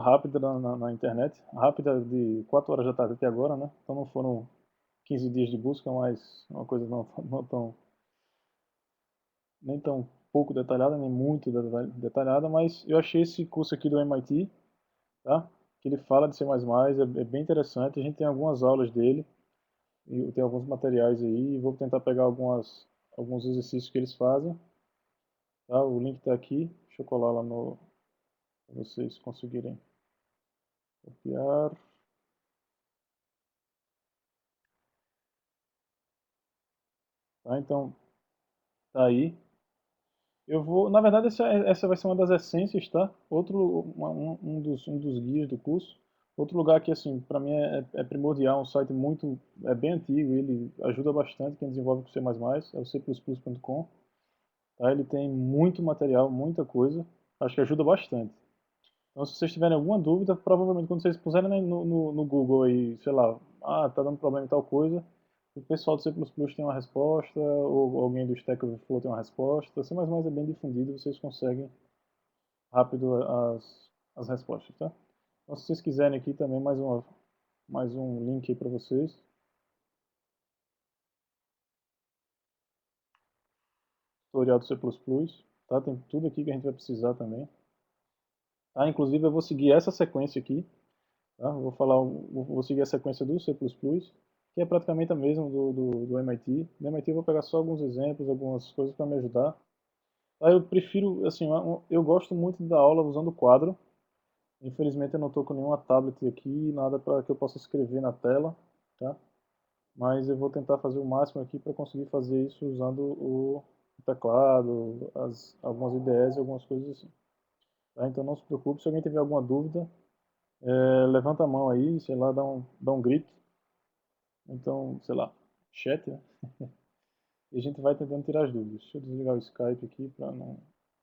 rápida na internet, rápida de 4 horas da tarde até agora, né? Então não foram 15 dias de busca, mas uma coisa não tão, nem tão pouco detalhada, nem muito detalhada, mas eu achei esse curso aqui do MIT, tá? Que ele fala de C++, é bem interessante, a gente tem algumas aulas dele, e tem alguns materiais aí, e vou tentar pegar alguns exercícios que eles fazem, tá? O link está aqui, deixa eu colar lá no, para vocês conseguirem copiar. Tá? Então, tá aí. Eu vou, na verdade, essa vai ser uma das essências, tá? Um dos guias do curso. Outro lugar que, assim, para mim é primordial, um site é bem antigo, ele ajuda bastante quem desenvolve com C++, é o cplus.com, tá? Ele tem muito material, muita coisa, acho que ajuda bastante. Então, se vocês tiverem alguma dúvida, provavelmente quando vocês puserem no Google aí, sei lá, tá dando problema em tal coisa, o pessoal do C++ tem uma resposta, ou alguém do Stack Overflow tem uma resposta. C++ é bem difundido, vocês conseguem rápido as respostas, tá? Então, se vocês quiserem aqui também mais um link aí para vocês, tutorial do C++, tá? Tem tudo aqui que a gente vai precisar também. Tá? Inclusive eu vou seguir essa sequência aqui, tá? Vou seguir a sequência do C++, que é praticamente a mesma do MIT. Do MIT eu vou pegar só alguns exemplos, algumas coisas para me ajudar. Tá? Eu prefiro, assim, eu gosto muito da aula usando quadro. Infelizmente eu não estou com nenhuma tablet aqui, nada para que eu possa escrever na tela, tá? Mas eu vou tentar fazer o máximo aqui para conseguir fazer isso usando o teclado, algumas IDEs e algumas coisas assim. Tá? Então não se preocupe, se alguém tiver alguma dúvida, levanta a mão aí, sei lá, dá um grito. Então, sei lá, chat, né? E a gente vai tentando tirar as dúvidas. Deixa eu desligar o Skype aqui para não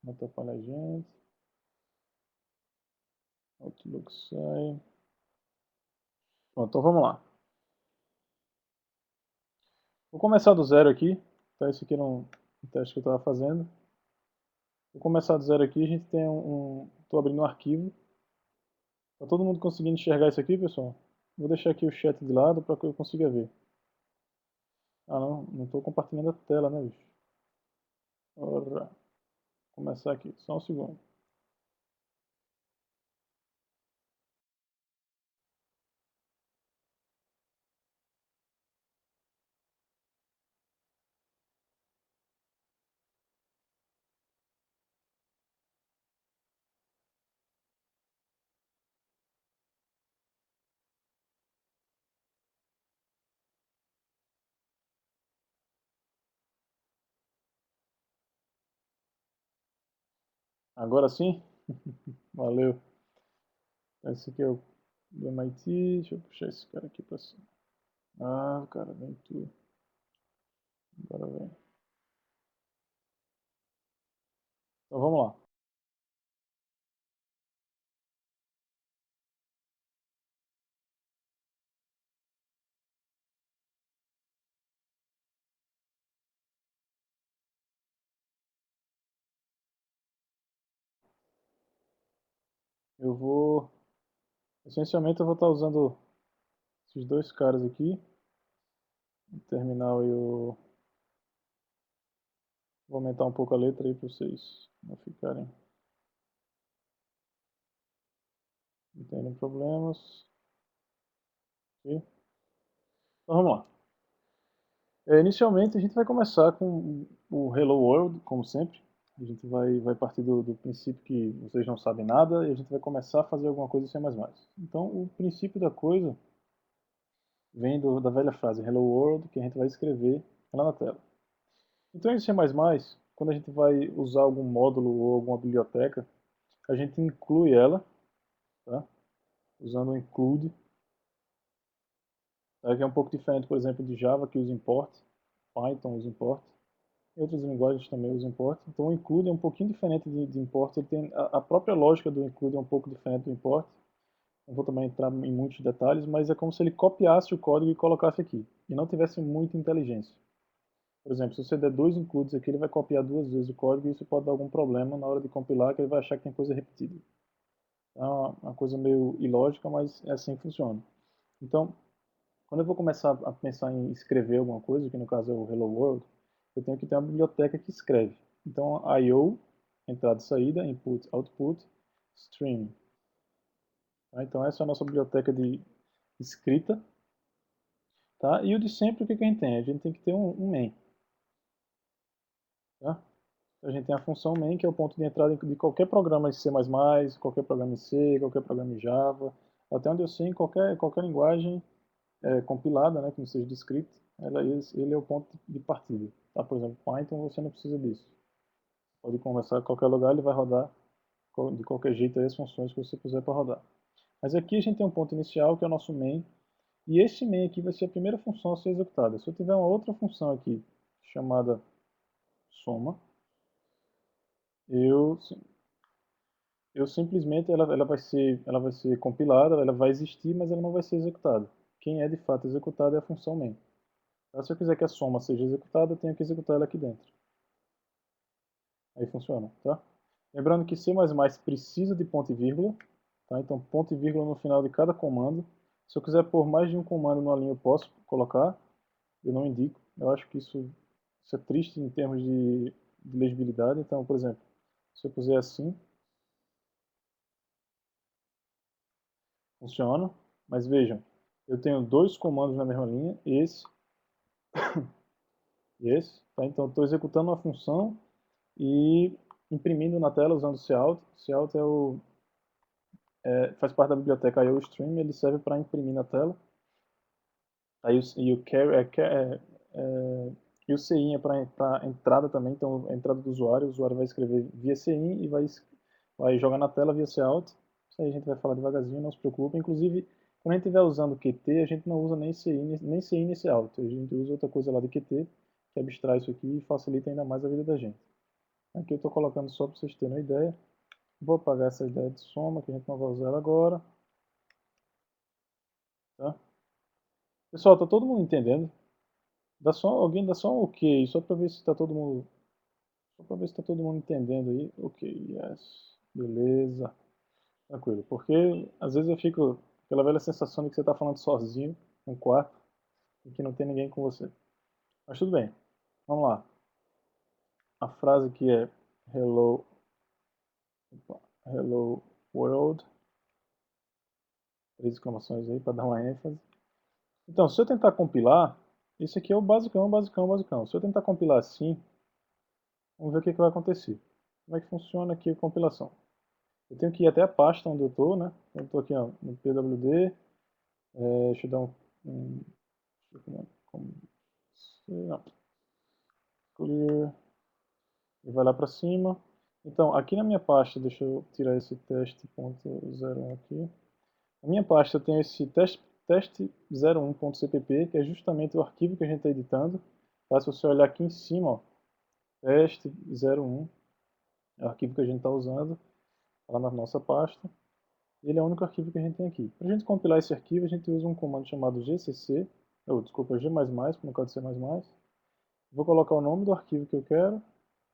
atrapalhar a gente. Outlook sai. Pronto, então vamos lá. Vou começar do zero aqui. Tá, esse aqui era um teste que eu estava fazendo. Vou começar do zero aqui. A gente tem Estou abrindo um arquivo. Tá todo mundo conseguindo enxergar isso aqui, pessoal? Vou deixar aqui o chat de lado para que eu consiga ver. Ah, não estou compartilhando a tela, né, bicho? Ora, vou começar aqui. Só um segundo. Agora sim? Valeu. Esse aqui é o do MIT. Deixa eu puxar esse cara aqui para cima. Ah, cara, vem tudo. Agora vem. Então vamos lá. Eu vou. Essencialmente eu vou estar usando esses dois caras aqui. O terminal e o. Vou aumentar um pouco a letra aí para vocês não ficarem. Não terem problemas. Ok? Então vamos lá. Inicialmente a gente vai começar com o Hello World, como sempre. A gente vai partir do princípio que vocês não sabem nada e a gente vai começar a fazer alguma coisa sem mais. Então o princípio da coisa vem da velha frase Hello World, que a gente vai escrever lá na tela. Então em C++, quando a gente vai usar algum módulo ou alguma biblioteca, a gente inclui ela, tá? Usando o include, tá? Que é um pouco diferente, por exemplo, de Java, que usa import, Python usa import, e outras linguagens também usam import. Então o include é um pouquinho diferente de import, ele tem a própria lógica do include é um pouco diferente do import. Não vou também entrar em muitos detalhes, mas é como se ele copiasse o código e colocasse aqui, e não tivesse muita inteligência. Por exemplo, se você der dois includes aqui, ele vai copiar duas vezes o código e isso pode dar algum problema na hora de compilar, que ele vai achar que tem coisa repetida. É uma coisa meio ilógica, mas é assim que funciona. Então, quando eu vou começar a pensar em escrever alguma coisa, que no caso é o Hello World, eu tenho que ter uma biblioteca que escreve. Então, I/O, entrada e saída, input, output, stream. Tá? Então, essa é a nossa biblioteca de escrita. Tá? E o de sempre, o que a gente tem? A gente tem que ter um main. Tá? A gente tem a função main, que é o ponto de entrada de qualquer programa de C++, qualquer programa em C, qualquer programa em Java. Até onde eu sei, em qualquer linguagem compilada, né, que não seja de script, ele é o ponto de partida. Tá? Por exemplo, Python você não precisa disso. Pode conversar em qualquer lugar, ele vai rodar de qualquer jeito as funções que você puser para rodar. Mas aqui a gente tem um ponto inicial, que é o nosso main, e esse main aqui vai ser a primeira função a ser executada. Se eu tiver uma outra função aqui, chamada soma, eu, eu simplesmente, ela vai ser compilada, ela vai existir, mas ela não vai ser executada. Quem é de fato executado é a função main. Então, se eu quiser que a soma seja executada, eu tenho que executar ela aqui dentro. Aí funciona, tá? Lembrando que C++ precisa de ponto e vírgula, tá? Então ponto e vírgula no final de cada comando. Se eu quiser pôr mais de um comando numa linha, eu posso colocar, eu não indico. Eu acho que isso é triste em termos de legibilidade. Então, por exemplo, se eu puser assim, funciona. Mas vejam, eu tenho dois comandos na mesma linha, esse e esse. Tá? Então, estou executando uma função e imprimindo na tela usando o cout. Cout faz parte da biblioteca IOStream, ele serve para imprimir na tela. Aí e o carry e o CIN é para entrada também, então a entrada do o usuário vai escrever via CIN e vai jogar na tela via cout. Isso aí a gente vai falar devagarzinho, não se preocupe. Inclusive, quando a gente estiver usando QT, a gente não usa nem CIN nem cout, a gente usa outra coisa lá de QT, que abstrai isso aqui e facilita ainda mais a vida da gente. Aqui eu estou colocando só para vocês terem uma ideia. Vou apagar essa ideia de soma, que a gente não vai usar ela agora. Tá? Pessoal, está todo mundo entendendo? Alguém dá só um ok, só para ver se está todo mundo, só para ver se está todo mundo entendendo aí. Ok, yes, beleza, tranquilo. Porque às vezes eu fico com aquela velha sensação de que você está falando sozinho num quarto e que não tem ninguém com você. Mas tudo bem, vamos lá. A frase que é hello, hello world, 3 exclamações aí para dar uma ênfase. Então, se eu tentar compilar, isso aqui é o basicão, basicão, basicão. Se eu tentar compilar assim, vamos ver o que vai acontecer. Como é que funciona aqui a compilação? Eu tenho que ir até a pasta onde eu estou, né? Eu estou aqui ó, no pwd, deixa eu dar deixa eu, não, clear, e vai lá para cima. Então, aqui na minha pasta, deixa eu tirar esse teste.01 aqui. Na minha pasta eu tenho esse teste01.cpp, que é justamente o arquivo que a gente está editando. Tá? Se você olhar aqui em cima, ó, teste01, é o arquivo que a gente está usando lá na nossa pasta. Ele é o único arquivo que a gente tem aqui. Para a gente compilar esse arquivo, a gente usa um comando chamado gcc, desculpa, g++, no caso de C++. Vou colocar o nome do arquivo que eu quero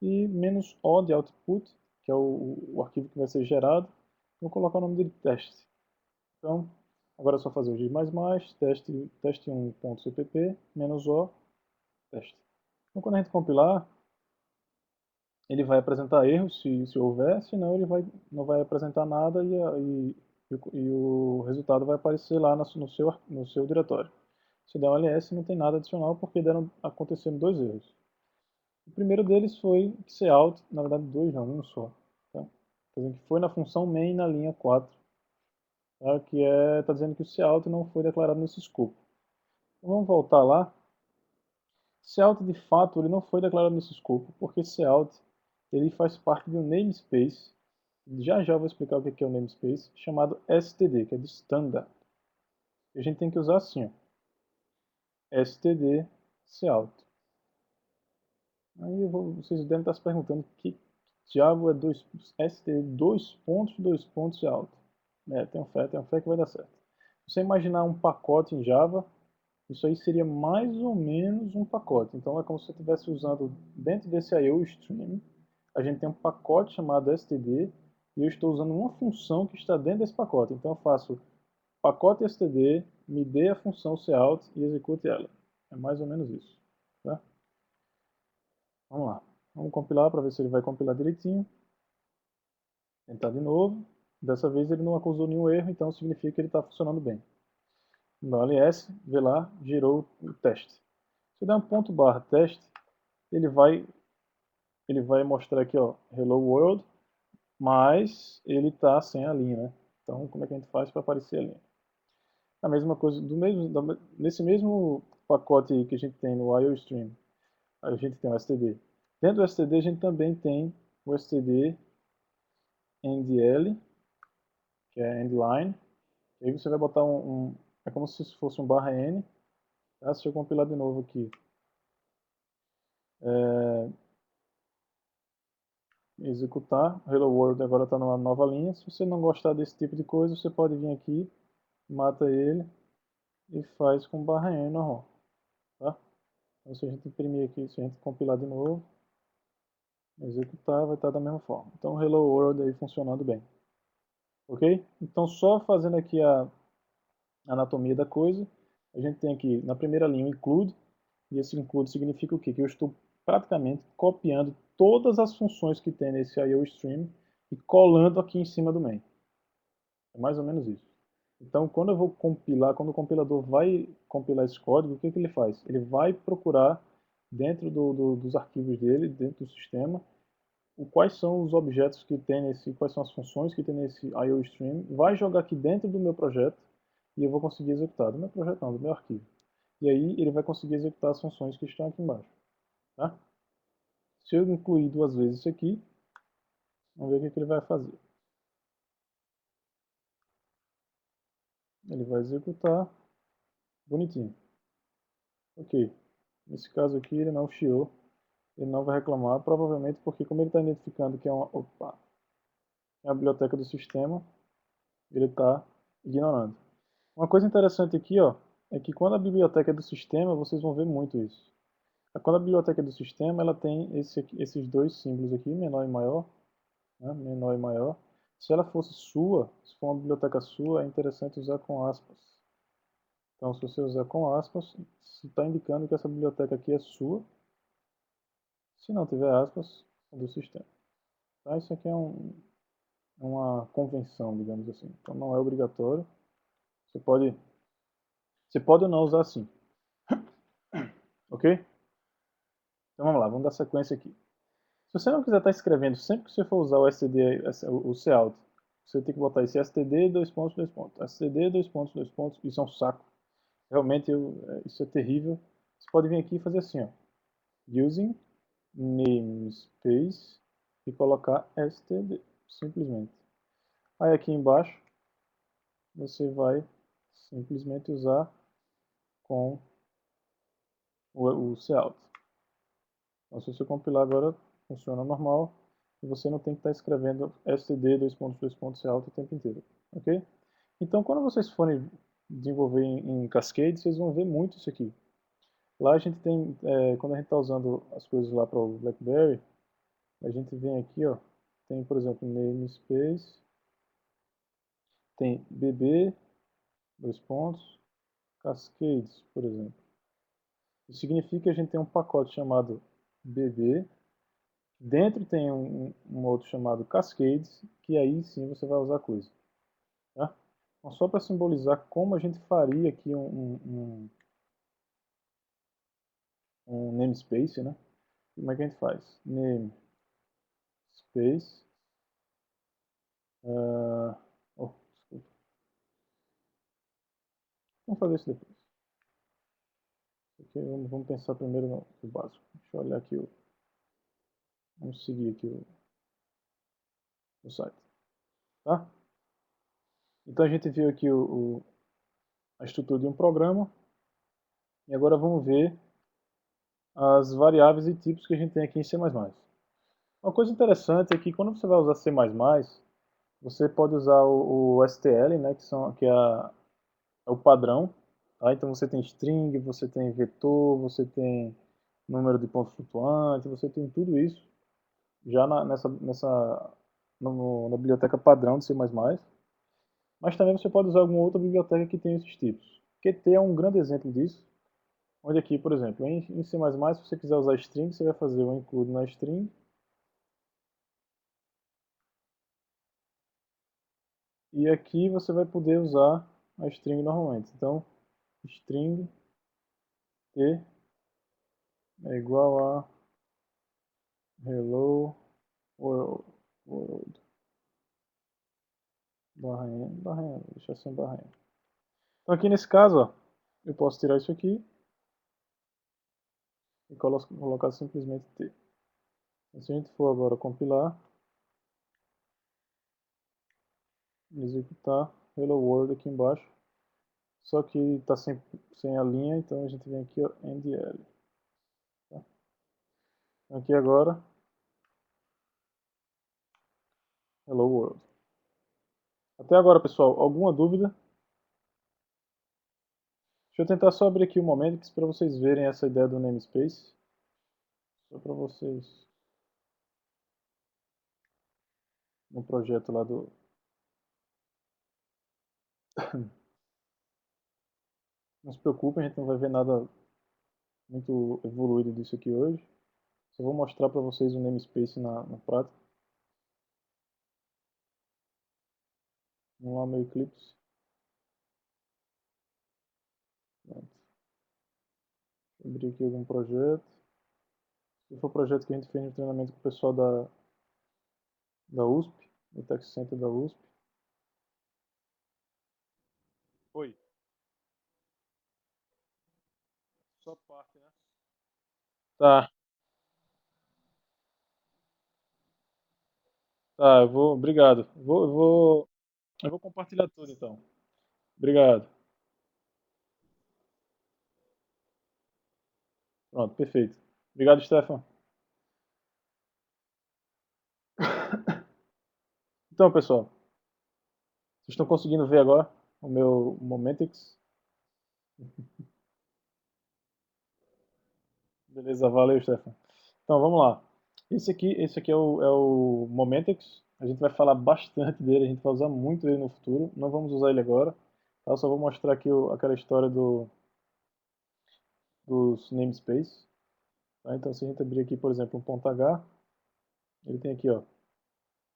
e "-o" de output, que é o arquivo que vai ser gerado. Vou colocar o nome dele teste. Então, agora é só fazer o g++, teste1.cpp, "-o", teste. Então, quando a gente compilar, ele vai apresentar erros, se houver, senão ele não vai apresentar nada e o resultado vai aparecer lá no seu diretório. Se der um ls, não tem nada adicional porque aconteceram dois erros. O primeiro deles foi que cout, na verdade dois não, um só. Tá? Que foi na função main na linha 4, tá? Que está dizendo que o cout não foi declarado nesse escopo. Então, vamos voltar lá. Cout de fato ele não foi declarado nesse escopo, porque cout ele faz parte de um namespace, já já vou explicar o que é o namespace, chamado std, que é de standard. E a gente tem que usar assim, ó, std cout. Aí vocês devem estar se perguntando que diabo é std dois pontos cout. Tenho fé que vai dar certo. Se você imaginar um pacote em Java, isso aí seria mais ou menos um pacote. Então é como se você estivesse usando dentro desse IOStream, a gente tem um pacote chamado std e eu estou usando uma função que está dentro desse pacote. Então eu faço pacote std, me dê a função cout e execute ela. É mais ou menos isso. Tá? Vamos lá. Vamos compilar para ver se ele vai compilar direitinho. Tentar de novo. Dessa vez ele não acusou nenhum erro, então significa que ele está funcionando bem. No ls, vê lá, gerou o teste. Se eu der um ponto barra teste, ele vai mostrar aqui, ó, hello world, mas ele está sem a linha, né? Então, como é que a gente faz para aparecer a linha? A mesma coisa, nesse mesmo pacote que a gente tem no IOStream, a gente tem o std. Dentro do std a gente também tem o std endl, que é endline. E aí você vai botar é como se fosse um barra n. Tá? Se eu compilar de novo aqui, executar, hello world agora está numa nova linha. Se você não gostar desse tipo de coisa, você pode vir aqui, mata ele e faz com barra n normal. Tá? Então se a gente imprimir aqui, se a gente compilar de novo, executar, vai estar da mesma forma. Então hello world aí funcionando bem. Ok? Então só fazendo aqui a anatomia da coisa, a gente tem aqui na primeira linha o include, e esse include significa o quê? Que eu estou praticamente copiando todas as funções que tem nesse IOStream e colando aqui em cima do main. É mais ou menos isso. Então, quando eu vou compilar, quando o compilador vai compilar esse código, o que ele faz? Ele vai procurar dentro dos arquivos dele, dentro do sistema, quais são os objetos que tem nesse, quais são as funções que tem nesse IOStream, vai jogar aqui dentro do meu projeto e eu vou conseguir executar. Do meu projeto não, do meu arquivo. E aí ele vai conseguir executar as funções que estão aqui embaixo. Tá? Se eu incluir duas vezes isso aqui, vamos ver o que ele vai fazer. Ele vai executar, bonitinho. Ok, nesse caso aqui ele não chiou, ele não vai reclamar, provavelmente porque como ele está identificando que é é a biblioteca do sistema, ele está ignorando. Uma coisa interessante aqui, ó, é que quando a biblioteca é do sistema, vocês vão ver muito isso. Quando a biblioteca é do sistema, ela tem esses dois símbolos aqui, menor e maior, né, menor e maior. Se ela fosse sua, se for uma biblioteca sua, é interessante usar com aspas. Então, se você usar com aspas, está indicando que essa biblioteca aqui é sua. Se não tiver aspas, é do sistema. Tá? Isso aqui é uma convenção, digamos assim. Então, não é obrigatório. Você pode ou não usar assim. Ok? Então, vamos lá, vamos dar sequência aqui. Se você não quiser estar escrevendo sempre que você for usar o std, o cout, você tem que botar esse std, dois pontos, std, dois pontos, isso é um saco. Realmente, isso é terrível. Você pode vir aqui e fazer assim, ó. Using namespace e colocar std, simplesmente. Aí aqui embaixo, você vai simplesmente usar com o cout. Então, se você compilar agora, funciona normal. E você não tem que estar escrevendo std, dois pontos, cout o tempo inteiro. Ok? Então, quando vocês forem desenvolver em Cascade, vocês vão ver muito isso aqui. Lá a gente tem, quando a gente está usando as coisas lá para o BlackBerry, a gente vem aqui, ó, tem, por exemplo, namespace, tem bb, dois pontos, cascades, por exemplo. Isso significa que a gente tem um pacote chamado bb, dentro tem um outro chamado cascades, que aí sim você vai usar coisa. Tá? Então, só para simbolizar como a gente faria aqui um namespace, né? Como é que a gente faz? Namespace, oh, desculpa. Vamos fazer isso depois. Aqui, vamos pensar primeiro no básico. Deixa eu olhar aqui, vamos seguir aqui o site. Tá? Então a gente viu aqui a estrutura de um programa. E agora vamos ver as variáveis e tipos que a gente tem aqui em C++. Uma coisa interessante é que quando você vai usar C++, você pode usar o STL, né, é o padrão. Tá? Então você tem string, você tem vetor, você tem número de pontos flutuantes, você tem tudo isso já na biblioteca padrão de C++, mas também você pode usar alguma outra biblioteca que tenha esses tipos. Qt é um grande exemplo disso, onde aqui, por exemplo, em C++, se você quiser usar string, você vai fazer um include na string, e aqui você vai poder usar a string normalmente. Então, string t é igual a hello world, barra n, deixa assim barra n. Então aqui nesse caso, ó, eu posso tirar isso aqui e colocar simplesmente t. Então, se a gente for agora compilar, executar hello world aqui embaixo, só que está sem a linha, então a gente vem aqui, ó, endl. Tá? Aqui agora, hello world. Até agora, pessoal, alguma dúvida? Deixa eu tentar só abrir aqui o Momentix para vocês verem essa ideia do namespace. Só para vocês, no projeto lá do... Não se preocupem, a gente não vai ver nada muito evoluído disso aqui hoje. Só vou mostrar para vocês o namespace na prática. Vamos lá, meu Eclipse. Pronto. Vou abrir aqui algum projeto. Esse foi o projeto que a gente fez no treinamento com o pessoal da USP, do Tech Center da USP. Oi. Só parte, né? Tá, tá, obrigado. Eu vou compartilhar tudo então. Obrigado. Pronto, perfeito. Obrigado, Stefan. Então, pessoal, vocês estão conseguindo ver agora o meu Momentix? Beleza, valeu, Stefan. Então, vamos lá. Esse aqui é o Momentix. A gente vai falar bastante dele, a gente vai usar muito ele no futuro. Não vamos usar ele agora. Tá? Eu só vou mostrar aqui aquela história dos namespace. Tá? Então, se a gente abrir aqui, por exemplo, um ponto H, ele tem aqui, ó,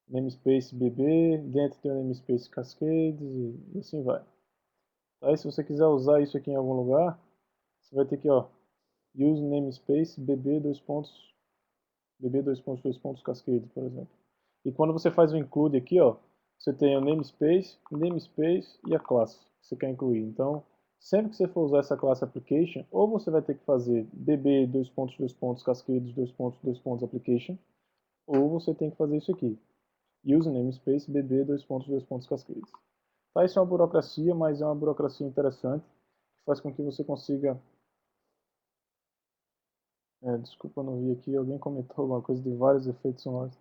namespace bb, dentro tem o namespace cascades e assim vai. Tá? E se você quiser usar isso aqui em algum lugar, você vai ter aqui, ó, use namespace bb dois pontos dois pontos cascade, por exemplo. E quando você faz o include aqui, ó, você tem o namespace e a classe que você quer incluir. Então, sempre que você for usar essa classe application, ou você vai ter que fazer bb dois pontos cascades dois pontos application, ou você tem que fazer isso aqui, use namespace bb dois pontos cascades. Tá, isso é uma burocracia, mas é uma burocracia interessante, que faz com que você consiga... desculpa, eu não vi aqui, alguém comentou alguma coisa de vários efeitos sonoros.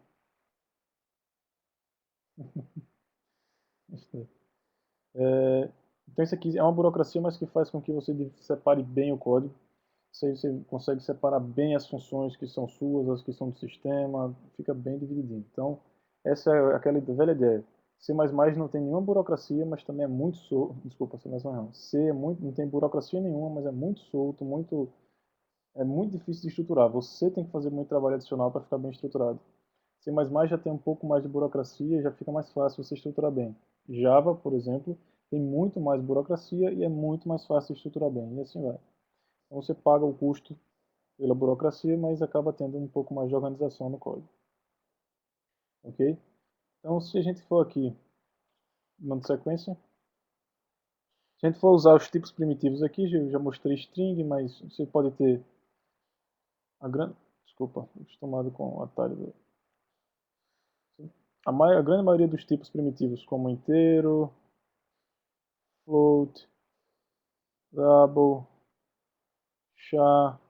Então isso aqui é uma burocracia, mas que faz com que você separe bem o código. Isso aí você consegue separar bem as funções que são suas, as que são do sistema, fica bem divididinho. Então, essa é aquela velha ideia. C++ não tem nenhuma burocracia, mas também é muito solto. Desculpa, C++ não. C não tem burocracia nenhuma, mas é muito solto, é muito difícil de estruturar. Você tem que fazer muito trabalho adicional para ficar bem estruturado. C++ já tem um pouco mais de burocracia, já fica mais fácil você estruturar bem. Java, por exemplo, tem muito mais burocracia e é muito mais fácil de estruturar bem, e assim vai. Então você paga o custo pela burocracia, mas acaba tendo um pouco mais de organização no código. Ok? Então se a gente for aqui, dando sequência, se a gente for usar os tipos primitivos aqui, eu já mostrei string, mas você pode ter a grande... Desculpa, acostumado com o atalho do... A grande maioria dos tipos primitivos, como inteiro, float, double, char,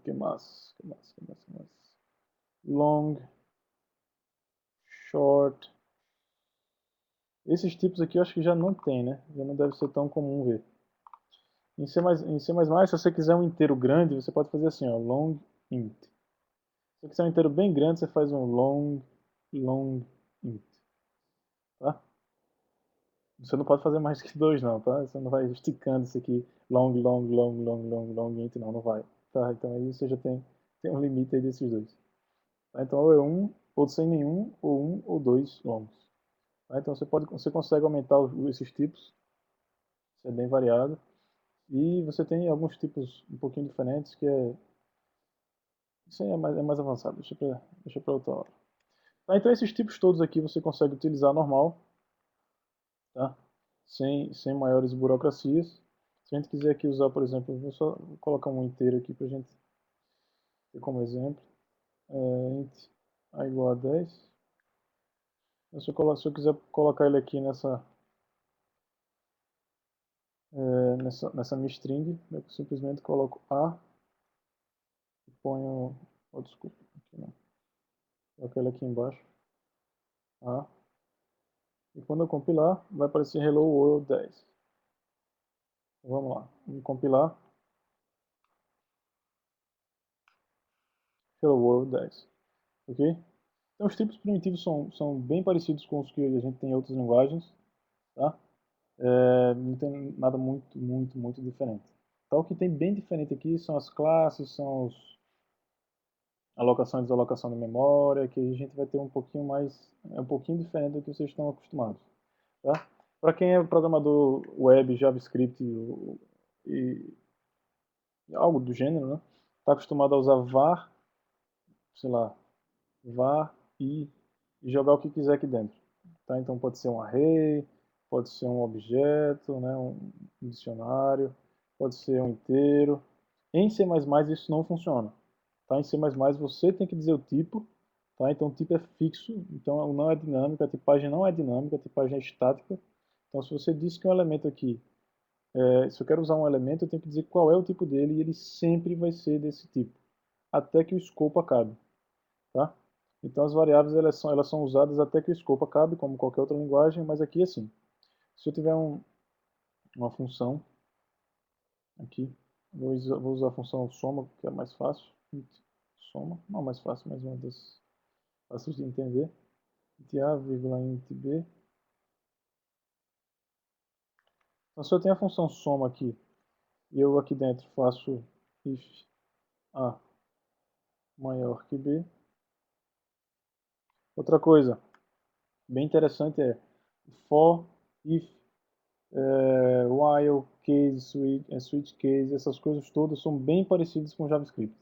que mais? Long, short. Esses tipos aqui eu acho que já não tem, né? Já não deve ser tão comum ver. Em C++, se você quiser um inteiro grande, você pode fazer assim, ó, long int. Se quiser um inteiro bem grande, você faz um long int, tá? Você não pode fazer mais que dois não, tá? Você não vai esticando isso aqui, long int, não, não vai. Tá? Então aí você já tem um limite aí desses dois. Tá? Então ou é um, ou sem nenhum, ou um, ou dois longos. Tá? Então você consegue aumentar esses tipos, isso é bem variado. E você tem alguns tipos um pouquinho diferentes, que isso aí é mais avançado, deixa pra outra hora. Tá? Então esses tipos todos aqui você consegue utilizar normal, tá? Sem maiores burocracias. Se a gente quiser aqui usar, por exemplo, vou só colocar um inteiro aqui para a gente ter como exemplo. Int a igual a 10. Se eu quiser colocar ele aqui nessa minha string, eu simplesmente coloco a e ponho. Oh, desculpa, aqui não. Coloco ele aqui embaixo. A. E quando eu compilar, vai aparecer Hello World 10. Vamos lá, vamos compilar. Hello World 10. Ok? Então os tipos primitivos são bem parecidos com os que a gente tem em outras linguagens. Tá? Não tem nada muito diferente. Então o que tem bem diferente aqui são as classes, são os alocação e desalocação de memória, que a gente vai ter um pouquinho mais, um pouquinho diferente do que vocês estão acostumados. Tá? Para quem é programador web, JavaScript e algo do gênero, né? Está acostumado a usar var, sei lá, var e jogar o que quiser aqui dentro. Tá? Então pode ser um array, pode ser um objeto, né? Um dicionário, pode ser um inteiro. Em C++ isso não funciona. Tá? Em C++ você tem que dizer o tipo, tá? Então o tipo é fixo, então não é dinâmico, a tipagem não é dinâmica, a tipagem é estática. Então se você diz que um elemento aqui, se eu quero usar um elemento, eu tenho que dizer qual é o tipo dele e ele sempre vai ser desse tipo, até que o escopo acabe. Tá? Então as variáveis elas são usadas até que o escopo acabe, como qualquer outra linguagem, mas aqui é assim. Se eu tiver uma função aqui, vou usar a função soma, que é mais fácil. Soma, não mais fácil, mas uma das fáceis de entender. Int a, vírgula int b. Então se eu tenho a função soma aqui, e eu aqui dentro faço if a maior que b. Outra coisa bem interessante é for, if, while, case, switch case, essas coisas todas são bem parecidas com JavaScript.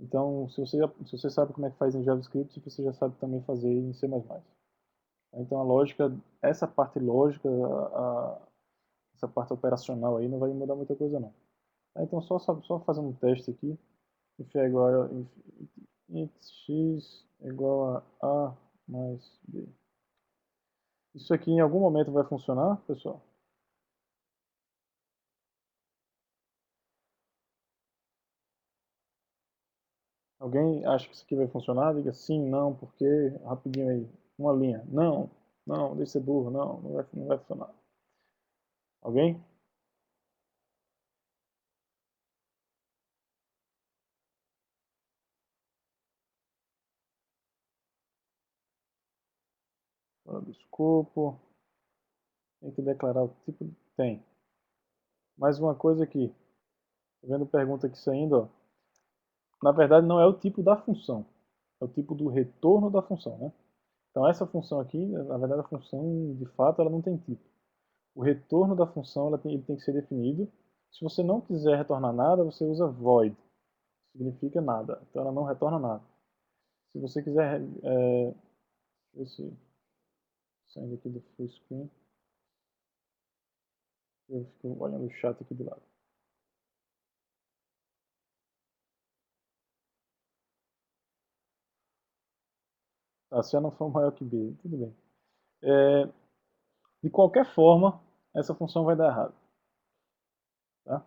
Então, se você sabe como é que faz em JavaScript, você já sabe também fazer em C++. Então, a lógica, essa parte lógica, essa parte operacional aí não vai mudar muita coisa não. Então, só fazendo um teste aqui, if é igual a int x é igual a mais b. Isso aqui em algum momento vai funcionar, pessoal? Alguém acha que isso aqui vai funcionar? Diga sim, não, porque, rapidinho aí, uma linha. Não, não, deixa ser burro, não vai funcionar. Alguém? Fora do escopo. Tem que declarar o tipo. Tem. Mais uma coisa aqui. Tô vendo pergunta aqui saindo, ó. Na verdade, não é o tipo da função. É o tipo do retorno da função, né? Então, essa função aqui, na verdade, a função, de fato, ela não tem tipo. O retorno da função ele tem que ser definido. Se você não quiser retornar nada, você usa void. Significa nada. Então, ela não retorna nada. Se você quiser... deixa eu ver se saindo aqui do full screen. Eu fico olhando o chat aqui do lado. Ah, se A não for maior que B, tudo bem. De qualquer forma, essa função vai dar errado. Tá?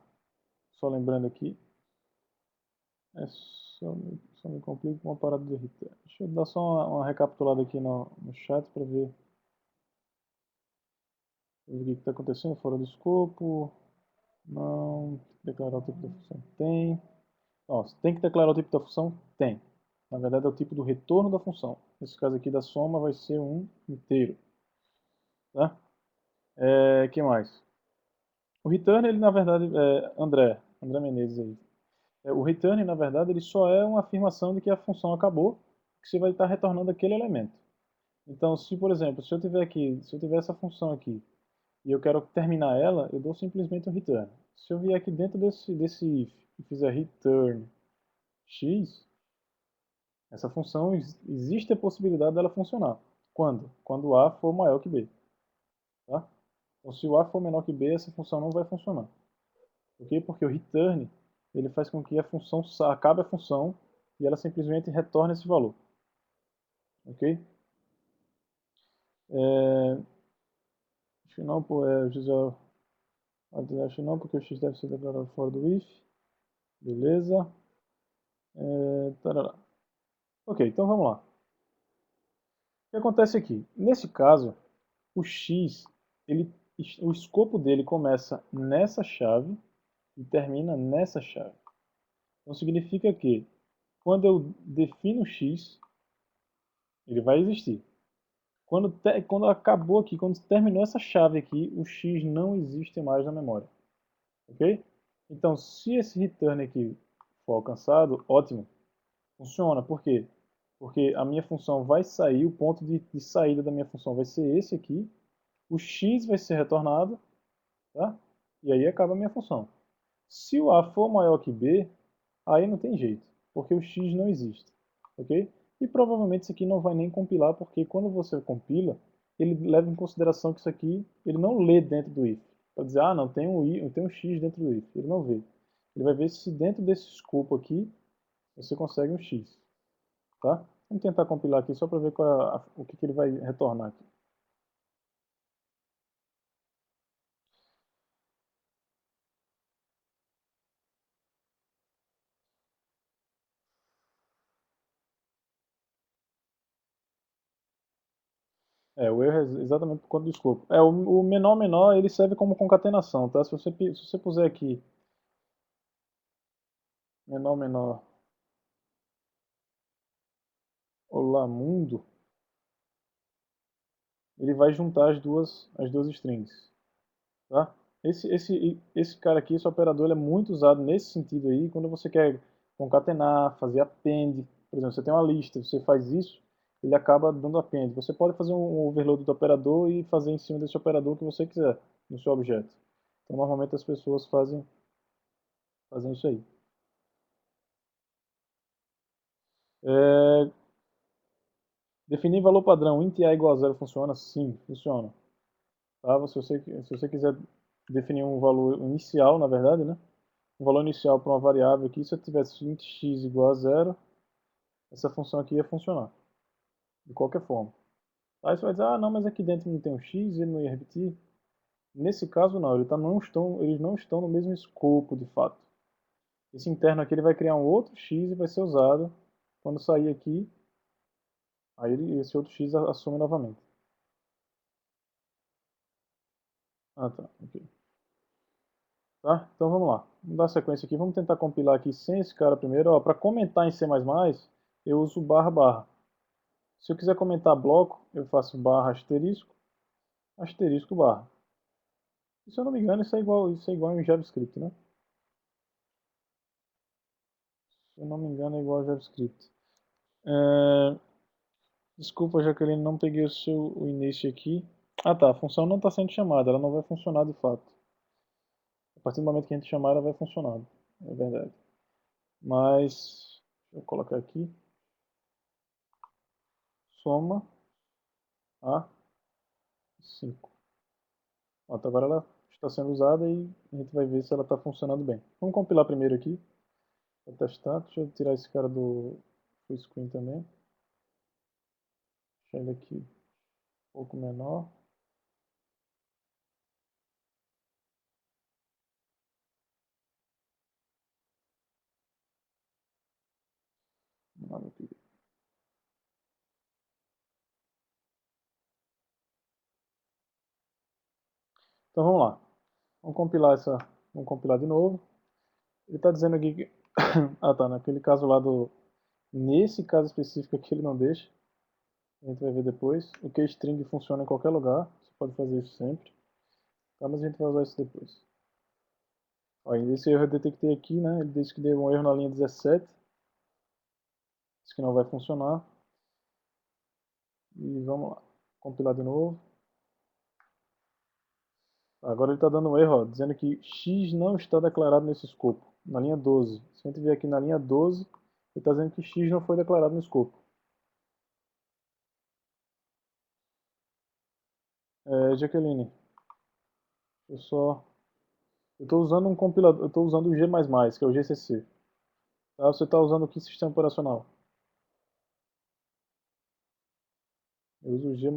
Só lembrando aqui, é só me complica com uma parada do return. Deixa eu dar só uma recapitulada aqui no chat para ver o que está acontecendo fora do escopo. Não, tem que declarar o tipo da função. Tem. Ó, tem que declarar o tipo da função? Tem. Na verdade é o tipo do retorno da função. Nesse caso aqui da soma vai ser um inteiro. Tá? Que mais? O return, ele na verdade, André Menezes aí. O return, na verdade, ele só é uma afirmação de que a função acabou, que você vai estar retornando aquele elemento. Então, se por exemplo, se eu tiver essa função aqui e eu quero terminar ela, eu dou simplesmente um return. Se eu vier aqui dentro desse if e fizer return x, essa função existe a possibilidade dela funcionar. Quando? Quando A for maior que B. Tá? Então, se o A for menor que B, essa função não vai funcionar. Por quê? Porque o return ele faz com que a função acabe a função e ela simplesmente retorne esse valor. Ok? Acho que não, pô, José, acho que não, porque o x deve ser declarado fora do if. Beleza. Tarará. Ok, então vamos lá. O que acontece aqui? Nesse caso, o x, o escopo dele começa nessa chave e termina nessa chave. Então significa que quando eu defino x, ele vai existir. Quando acabou aqui, quando terminou essa chave aqui, o x não existe mais na memória. Ok? Então, se esse return aqui for alcançado, ótimo, funciona. Por quê? Porque a minha função vai sair, o ponto de saída da minha função vai ser esse aqui, o x vai ser retornado, tá? E aí acaba a minha função. Se o A for maior que B, aí não tem jeito, porque o x não existe, ok? E provavelmente isso aqui não vai nem compilar, porque quando você compila, ele leva em consideração que isso aqui, ele não lê dentro do if. Para dizer, ah, não, tem um x dentro do if. Ele não vê. Ele vai ver se dentro desse escopo aqui, você consegue um x, tá? Vamos tentar compilar aqui só para ver o que ele vai retornar aqui. O erro é exatamente por conta do escopo. O menor menor ele serve como concatenação, tá? Se você puser aqui menor menor olá mundo, ele vai juntar as duas strings, tá? Esse cara aqui, esse operador, ele é muito usado nesse sentido aí, quando você quer concatenar, fazer append, por exemplo, você tem uma lista, você faz isso, ele acaba dando append. Você pode fazer um overload do operador e fazer em cima desse operador o que você quiser no seu objeto. Então, normalmente as pessoas fazem isso aí. É, definir valor padrão, int a igual a zero funciona? Sim, funciona. Tá? Se você quiser definir um valor inicial, na verdade, né? Um valor inicial para uma variável aqui, se eu tivesse int x igual a zero, essa função aqui ia funcionar, de qualquer forma. Aí você vai dizer, ah, não, mas aqui dentro não tem um x, ele não ia repetir. Nesse caso, não, eles não estão no mesmo escopo, de fato. Esse interno aqui ele vai criar um outro x e vai ser usado quando sair aqui, aí esse outro x assume novamente. Ah, tá, ok. Tá? Então vamos lá. Vamos dar sequência aqui. Vamos tentar compilar aqui sem esse cara primeiro. Para comentar em C++, eu uso barra barra. Se eu quiser comentar bloco, eu faço barra asterisco, asterisco barra. E, se eu não me engano, isso é igual em JavaScript, né? Se eu não me engano, é igual a JavaScript. É... Desculpa, Jaqueline, não peguei o início aqui. Ah tá, a função não está sendo chamada, ela não vai funcionar de fato. A partir do momento que a gente chamar, ela vai funcionar. É verdade. Mas, deixa eu colocar aqui. Soma a 5. Pronto, agora ela está sendo usada e a gente vai ver se ela está funcionando bem. Vamos compilar primeiro aqui, para testar. Deixa eu tirar esse cara do full screen também. Deixar ele aqui um pouco menor. Então vamos lá. Vamos compilar de novo. Ele está dizendo aqui que... ah tá, naquele caso lá Nesse caso específico aqui ele não deixa. A gente vai ver depois. O keystring funciona em qualquer lugar. Você pode fazer isso sempre. Tá, mas a gente vai usar isso depois. Ó, esse erro eu detectei aqui, né? Ele disse que deu um erro na linha 17. Isso que não vai funcionar. E vamos lá. Compilar de novo. Agora ele está dando um erro, ó, dizendo que x não está declarado nesse escopo. Na linha 12. Se a gente vier aqui na linha 12, ele está dizendo que x não foi declarado no escopo. Jaqueline, eu estou usando um compilador, eu estou usando o G++, que é o GCC. Tá? Você está usando que sistema operacional? Eu uso o G++.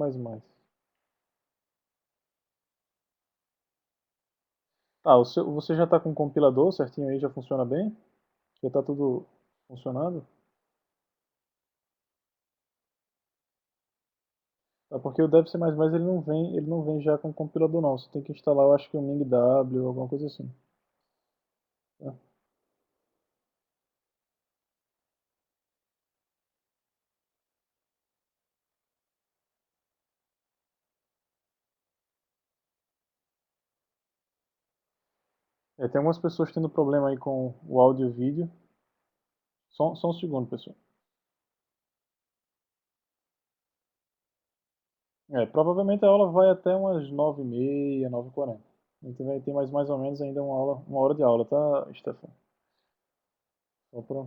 Tá, você já está com o compilador certinho aí, já funciona bem? Já está tudo funcionando? Tá, porque o Dev C++ ele não vem já com compilador não. Você tem que instalar, eu acho que o MingW ou alguma coisa assim. Tá? Tem algumas pessoas tendo problema aí com o áudio e o vídeo. Só um segundo, pessoal. Provavelmente a aula vai até umas 9h30, 9h40. A gente vai ter mais ou menos ainda uma hora de aula, tá, Stefan? Só pra...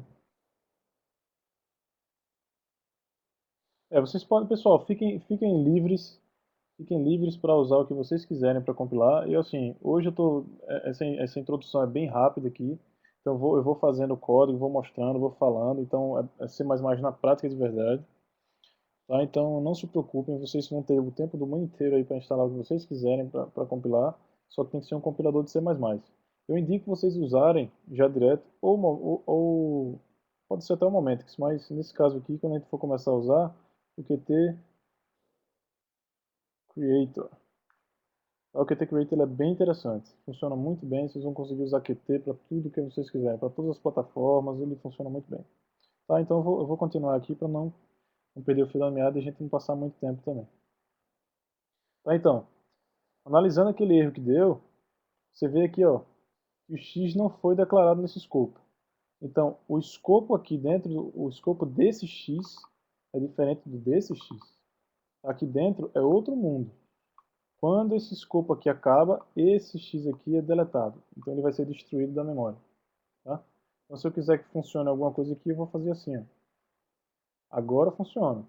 Vocês podem, pessoal, fiquem livres para usar o que vocês quiserem para compilar. E assim, hoje essa introdução é bem rápida aqui. Então eu vou fazendo o código, vou mostrando, vou falando. Então é C++ na prática de verdade. Tá? Então não se preocupem, vocês vão ter o tempo do mundo inteiro aí para instalar o que vocês quiserem para compilar, só que tem que ser um compilador de C++. Eu indico vocês usarem já direto, ou pode ser até o Momentix, mas nesse caso aqui, quando a gente for começar a usar, o Qt Creator. O Qt Creator ele é bem interessante, funciona muito bem, vocês vão conseguir usar Qt para tudo que vocês quiserem, para todas as plataformas, ele funciona muito bem. Tá, então eu vou continuar aqui para não perder o fio da meada e a gente não passar muito tempo também. Tá, então, analisando aquele erro que deu, você vê aqui, ó, que o x não foi declarado nesse escopo. Então, o escopo aqui dentro, o escopo desse x é diferente do desse x. Aqui dentro é outro mundo. Quando esse escopo aqui acaba, esse x aqui é deletado. Então ele vai ser destruído da memória. Tá? Então se eu quiser que funcione alguma coisa aqui, eu vou fazer assim. Ó. Agora funciona.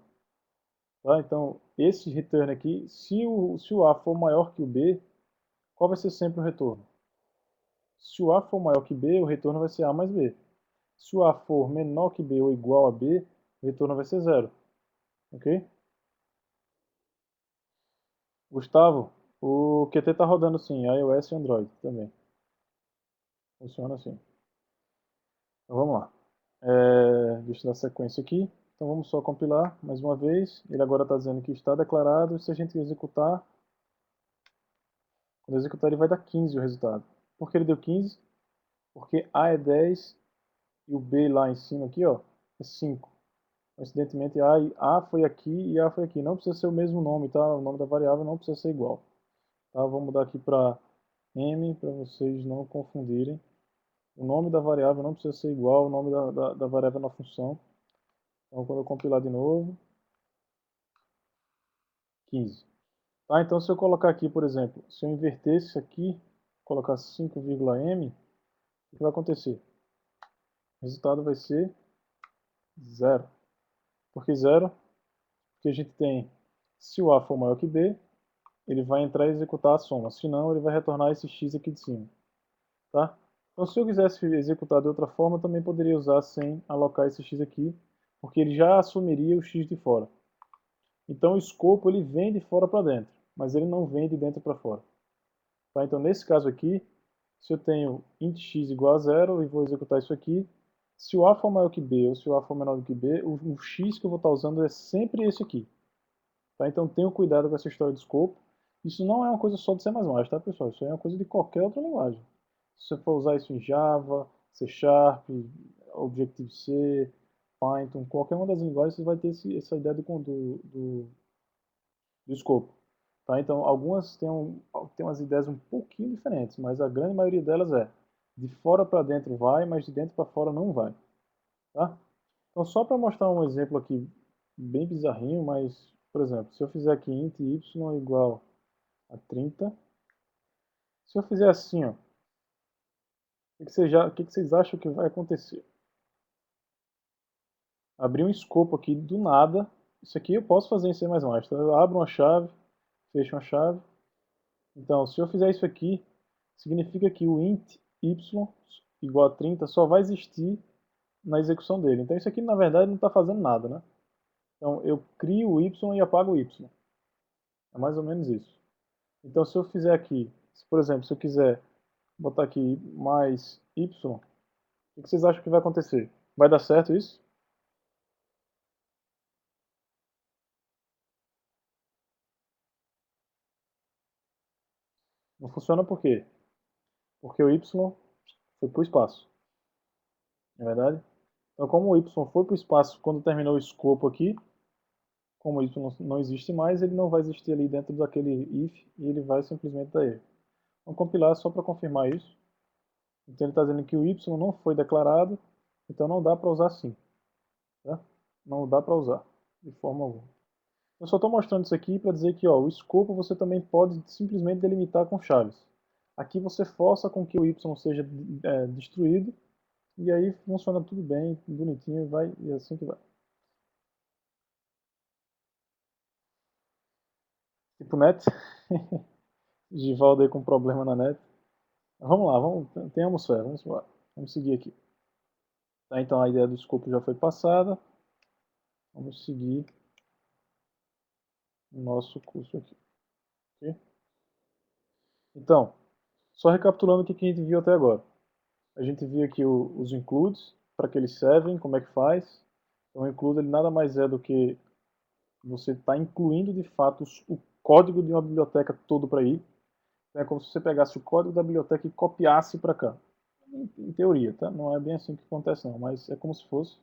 Tá? Então esse return aqui, se o A for maior que o B, qual vai ser sempre o retorno? Se o A for maior que B, o retorno vai ser A mais B. Se o A for menor que B ou igual a B, o retorno vai ser zero. Ok? Gustavo, o Qt está rodando sim, iOS e Android também. Funciona assim. Então vamos lá. Deixa eu dar sequência aqui. Então vamos só compilar mais uma vez. Ele agora está dizendo que está declarado. Se a gente executar, quando executar ele vai dar 15 o resultado. Por que ele deu 15? Porque A é 10 e o B lá em cima aqui, ó, é 5. Coincidentemente, A foi aqui e A foi aqui. Não precisa ser o mesmo nome, tá? O nome da variável não precisa ser igual. Tá? Vou mudar aqui para M, para vocês não confundirem. O nome da variável não precisa ser igual ao nome da variável na função. Então, quando eu compilar de novo, 15. Tá, então se eu colocar aqui, por exemplo, se eu inverter isso aqui, colocar 5,m, o que vai acontecer? O resultado vai ser zero. Por que zero? Porque a gente tem, se o A for maior que B, ele vai entrar e executar a soma. Se não, ele vai retornar esse x aqui de cima. Tá? Então se eu quisesse executar de outra forma, eu também poderia usar sem alocar esse x aqui, porque ele já assumiria o x de fora. Então o escopo ele vem de fora para dentro, mas ele não vem de dentro para fora. Tá? Então nesse caso aqui, se eu tenho int x igual a zero e vou executar isso aqui, se o A for maior que B ou se o A for menor do que B, o x que eu vou estar usando é sempre esse aqui. Tá? Então tenham cuidado com essa história de escopo. Isso não é uma coisa só de C++, tá pessoal? Isso é uma coisa de qualquer outra linguagem. Se você for usar isso em Java, C Sharp, Objective-C, Python, qualquer uma das linguagens, você vai ter essa ideia do escopo. Tá? Então, algumas têm umas ideias um pouquinho diferentes, mas a grande maioria delas é de fora para dentro vai, mas de dentro para fora não vai. Tá? Então, só para mostrar um exemplo aqui bem bizarrinho, mas, por exemplo, se eu fizer aqui int y igual a 30, se eu fizer assim, ó, o que vocês acham que vai acontecer? Abrir um escopo aqui do nada. Isso aqui eu posso fazer em C++. Tá? Eu abro uma chave, fecho uma chave. Então, se eu fizer isso aqui, significa que o int y igual a 30 só vai existir na execução dele. Então, isso aqui, na verdade, não está fazendo nada, né? Então, eu crio o y e apago o y. É mais ou menos isso. Então, se eu fizer aqui, por exemplo, se eu quiser botar aqui mais y, o que vocês acham que vai acontecer? Vai dar certo isso? Não funciona por quê? Porque o y foi para o espaço, não é verdade? Então, como o y foi para o espaço quando terminou o escopo aqui, como o y não existe mais, ele não vai existir ali dentro daquele if e ele vai simplesmente dar erro. Vamos compilar só para confirmar isso. Então ele está dizendo que o y não foi declarado, então não dá para usar assim. Tá? Não dá para usar de forma alguma. Eu só estou mostrando isso aqui para dizer que ó, o escopo você também pode simplesmente delimitar com chaves. Aqui você força com que o y seja destruído e aí funciona tudo bem, bonitinho, vai e é assim que vai. Tipo net, Givaldo aí com problema na net. Vamos lá, tenhamos fé, vamos lá. Vamos seguir aqui. Tá, então a ideia do escopo já foi passada. Vamos seguir o nosso curso aqui. Okay? Então, só recapitulando o que a gente viu até agora. A gente viu aqui os includes, para que eles servem, como é que faz. Então, o include ele nada mais é do que você está incluindo de fato o código de uma biblioteca todo para ir. É como se você pegasse o código da biblioteca e copiasse para cá. Em teoria, tá? Não é bem assim que acontece não, mas é como se fosse.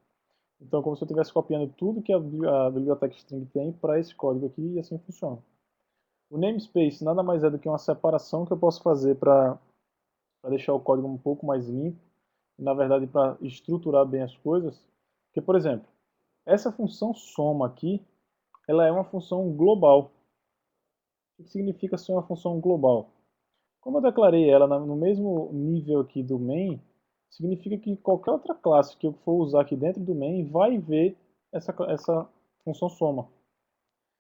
Então, como se eu estivesse copiando tudo que a biblioteca string tem para esse código aqui e assim funciona. O namespace nada mais é do que uma separação que eu posso fazer para deixar o código um pouco mais limpo e, na verdade, para estruturar bem as coisas. Porque, por exemplo, essa função soma aqui, ela é uma função global. O que significa ser uma função global? Como eu declarei ela no mesmo nível aqui do main, significa que qualquer outra classe que eu for usar aqui dentro do main vai ver essa função soma.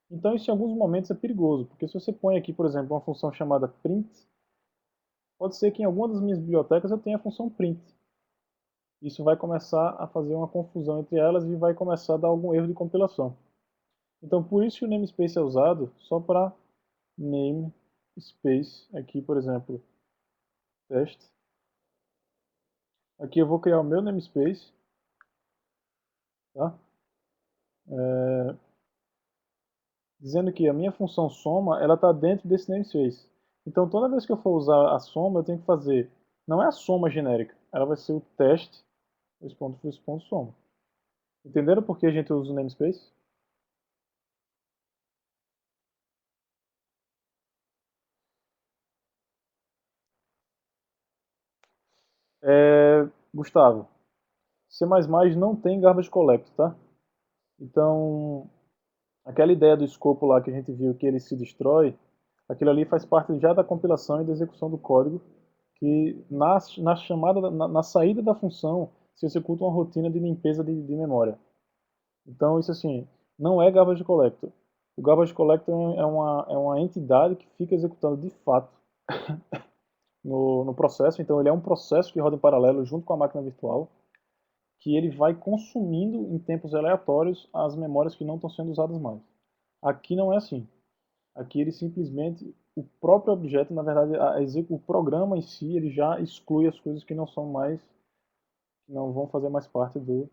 Então isso em alguns momentos é perigoso, porque se você põe aqui, por exemplo, uma função chamada print, pode ser que em alguma das minhas bibliotecas eu tenha a função print. Isso vai começar a fazer uma confusão entre elas e vai começar a dar algum erro de compilação. Então por isso que o namespace é usado só para namespace, aqui por exemplo, teste. Aqui eu vou criar o meu namespace, tá? Dizendo que a minha função soma, ela está dentro desse namespace. Então toda vez que eu for usar a soma, eu tenho que fazer, não é a soma genérica, ela vai ser o teste, soma. Entenderam por que a gente usa o namespace? Gustavo, C++ não tem garbage collector, tá? Então, aquela ideia do escopo lá que a gente viu que ele se destrói, aquilo ali faz parte já da compilação e da execução do código, que na chamada, na saída da função, se executa uma rotina de limpeza de memória. Então, isso assim, não é garbage collector. O garbage collector é uma entidade que fica executando de fato no processo. Então, ele é um processo que roda em paralelo junto com a máquina virtual, que ele vai consumindo em tempos aleatórios as memórias que não estão sendo usadas mais. Aqui não é assim. Aqui ele simplesmente, o próprio objeto, na verdade, o programa em si, ele já exclui as coisas que não são mais, que não vão fazer mais parte do.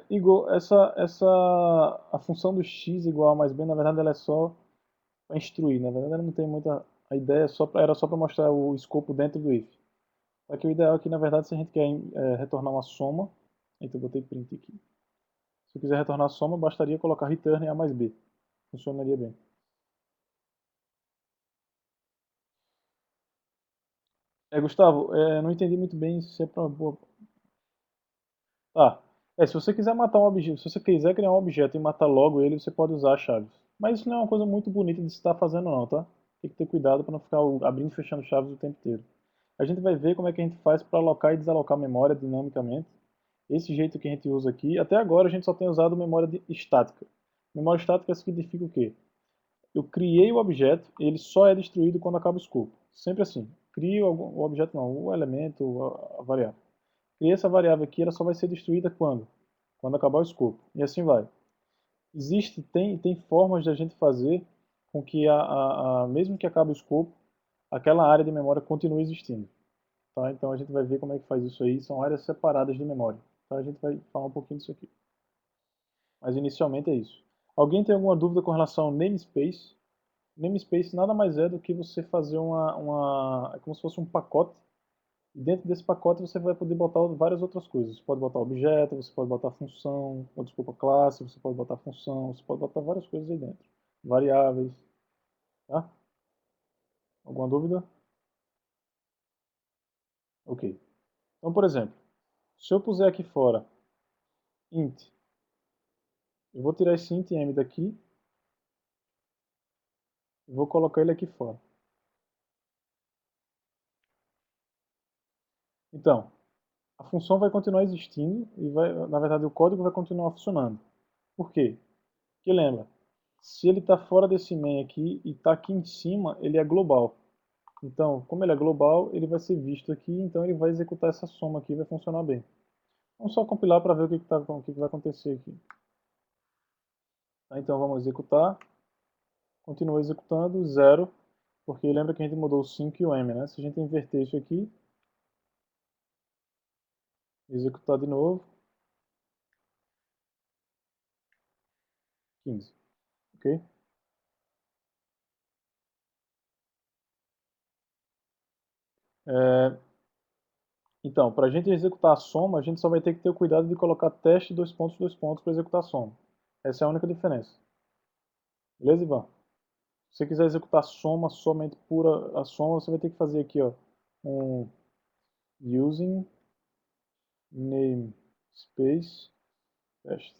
Igual, a função do x igual a mais b, na verdade, ela é só para instruir. Na verdade, ela não tem muita. A ideia era só para mostrar o escopo dentro do if. Só que o ideal aqui, na verdade, se a gente quer retornar uma soma, então eu botei print aqui. Se eu quiser retornar a soma, bastaria colocar return A mais B. Funcionaria bem. Gustavo, não entendi muito bem se é para boa. Tá. Se você quiser matar um objeto, se você quiser criar um objeto e matar logo ele, você pode usar as chaves. Mas isso não é uma coisa muito bonita de se estar fazendo não, tá? Tem que ter cuidado para não ficar abrindo e fechando chaves o tempo inteiro. A gente vai ver como é que a gente faz para alocar e desalocar memória dinamicamente. Esse jeito que a gente usa aqui, até agora a gente só tem usado memória estática. Memória estática significa o quê? Eu criei o objeto, ele só é destruído quando acaba o escopo. Sempre assim. Crio o objeto não, o elemento, a variável. E essa variável aqui ela só vai ser destruída quando? Quando acabar o escopo. E assim vai. Tem formas de a gente fazer com que, mesmo que acabe o escopo, aquela área de memória continue existindo. Tá? Então a gente vai ver como é que faz isso aí. São áreas separadas de memória. Tá? A gente vai falar um pouquinho disso aqui. Mas inicialmente é isso. Alguém tem alguma dúvida com relação ao namespace? Namespace nada mais é do que você fazer é como se fosse um pacote. E dentro desse pacote você vai poder botar várias outras coisas. Você pode botar objeto, você pode botar função, ou desculpa, classe, você pode botar função, você pode botar várias coisas aí dentro. Variáveis, tá? Alguma dúvida? Ok. Então, por exemplo, se eu puser aqui fora int, eu vou tirar esse int m daqui e vou colocar ele aqui fora. Então, a função vai continuar existindo e na verdade o código vai continuar funcionando. Por quê? Porque lembra, se ele está fora desse main aqui e está aqui em cima, ele é global. Então, como ele é global, ele vai ser visto aqui, então ele vai executar essa soma aqui e vai funcionar bem. Vamos só compilar para ver o que vai acontecer aqui. Tá, então vamos executar, continua executando, 0, porque lembra que a gente mudou o 5 e o m, né? Se a gente inverter isso aqui, executar de novo, 15, ok? Então, para a gente executar a soma, a gente só vai ter que ter o cuidado de colocar teste dois pontos para executar a soma. Essa é a única diferença. Beleza, Ivan? Se você quiser executar a soma, somente pura a soma, você vai ter que fazer aqui, ó, um using namespace test.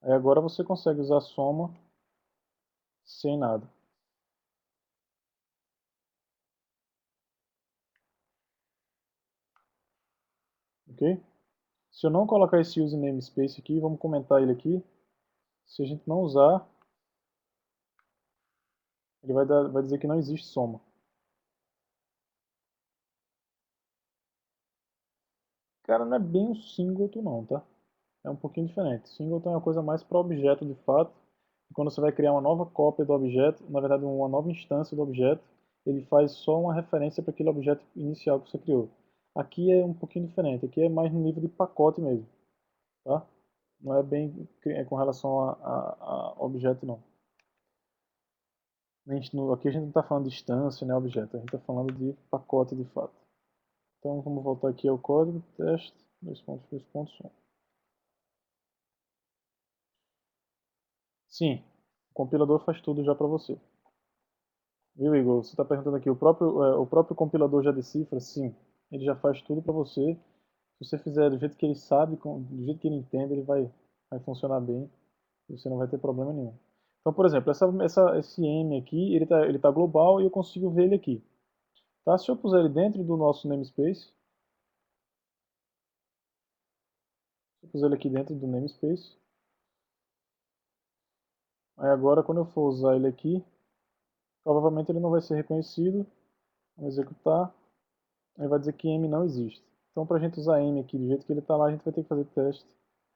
Aí agora você consegue usar a soma sem nada. Ok? Se eu não colocar esse using namespace aqui, vamos comentar ele aqui. Se a gente não usar, ele vai dizer que não existe soma. Cara, não é bem um singleton não, tá? É um pouquinho diferente. Singleton é uma coisa mais para objeto de fato. E quando você vai criar uma nova cópia do objeto, na verdade uma nova instância do objeto, ele faz só uma referência para aquele objeto inicial que você criou. Aqui é um pouquinho diferente. Aqui é mais no nível de pacote mesmo, tá? Não é bem com relação a objeto não. Aqui a gente não está falando de instância, né, objeto. A gente está falando de pacote de fato. Então vamos voltar aqui ao código, teste, dois pontos, um. Sim, o compilador faz tudo já para você. Viu, Igor? Você está perguntando aqui, o próprio compilador já decifra? Sim, ele já faz tudo para você. Se você fizer do jeito que ele sabe, do jeito que ele entende, ele vai funcionar bem e você não vai ter problema nenhum. Então, por exemplo, esse M aqui, ele tá global e eu consigo ver ele aqui. Tá? Se eu puser ele dentro do nosso namespace, se eu puser ele aqui dentro do namespace, aí agora quando eu for usar ele aqui, provavelmente ele não vai ser reconhecido. Vamos executar. Aí vai dizer que M não existe. Então, para a gente usar M aqui do jeito que ele está lá, a gente vai ter que fazer teste,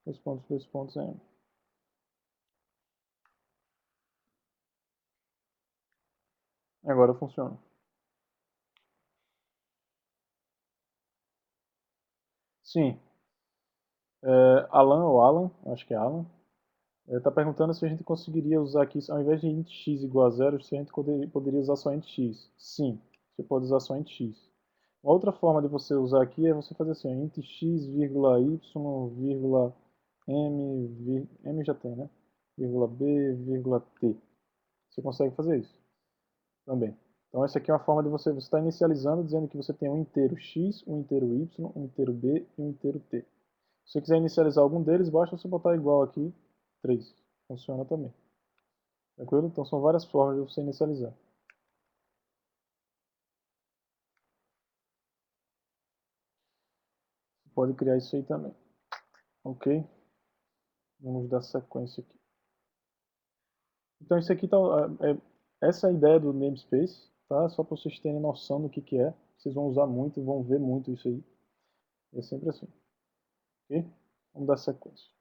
dois pontos, M. Agora funciona. Sim, Alan ou Alan, acho que é Alan, está perguntando se a gente conseguiria usar aqui, ao invés de int x igual a zero, se a gente poderia usar só int x. Sim, você pode usar só int x. Uma outra forma de você usar aqui é você fazer assim, int x, vírgula y, vírgula m já tem, né? Vírgula b, vírgula t. Você consegue fazer isso também. Então essa aqui é uma forma de você estar inicializando, dizendo que você tem um inteiro x, um inteiro y, um inteiro b e um inteiro t. Se você quiser inicializar algum deles, basta você botar igual aqui, 3. Funciona também. Tranquilo? Então são várias formas de você inicializar. Você pode criar isso aí também. Ok? Vamos dar sequência aqui. Então isso aqui tá, essa é a ideia do namespace, tá? Só para vocês terem noção do que é. Vocês vão usar muito, vão ver muito isso aí. É sempre assim. Ok? Vamos dar sequência.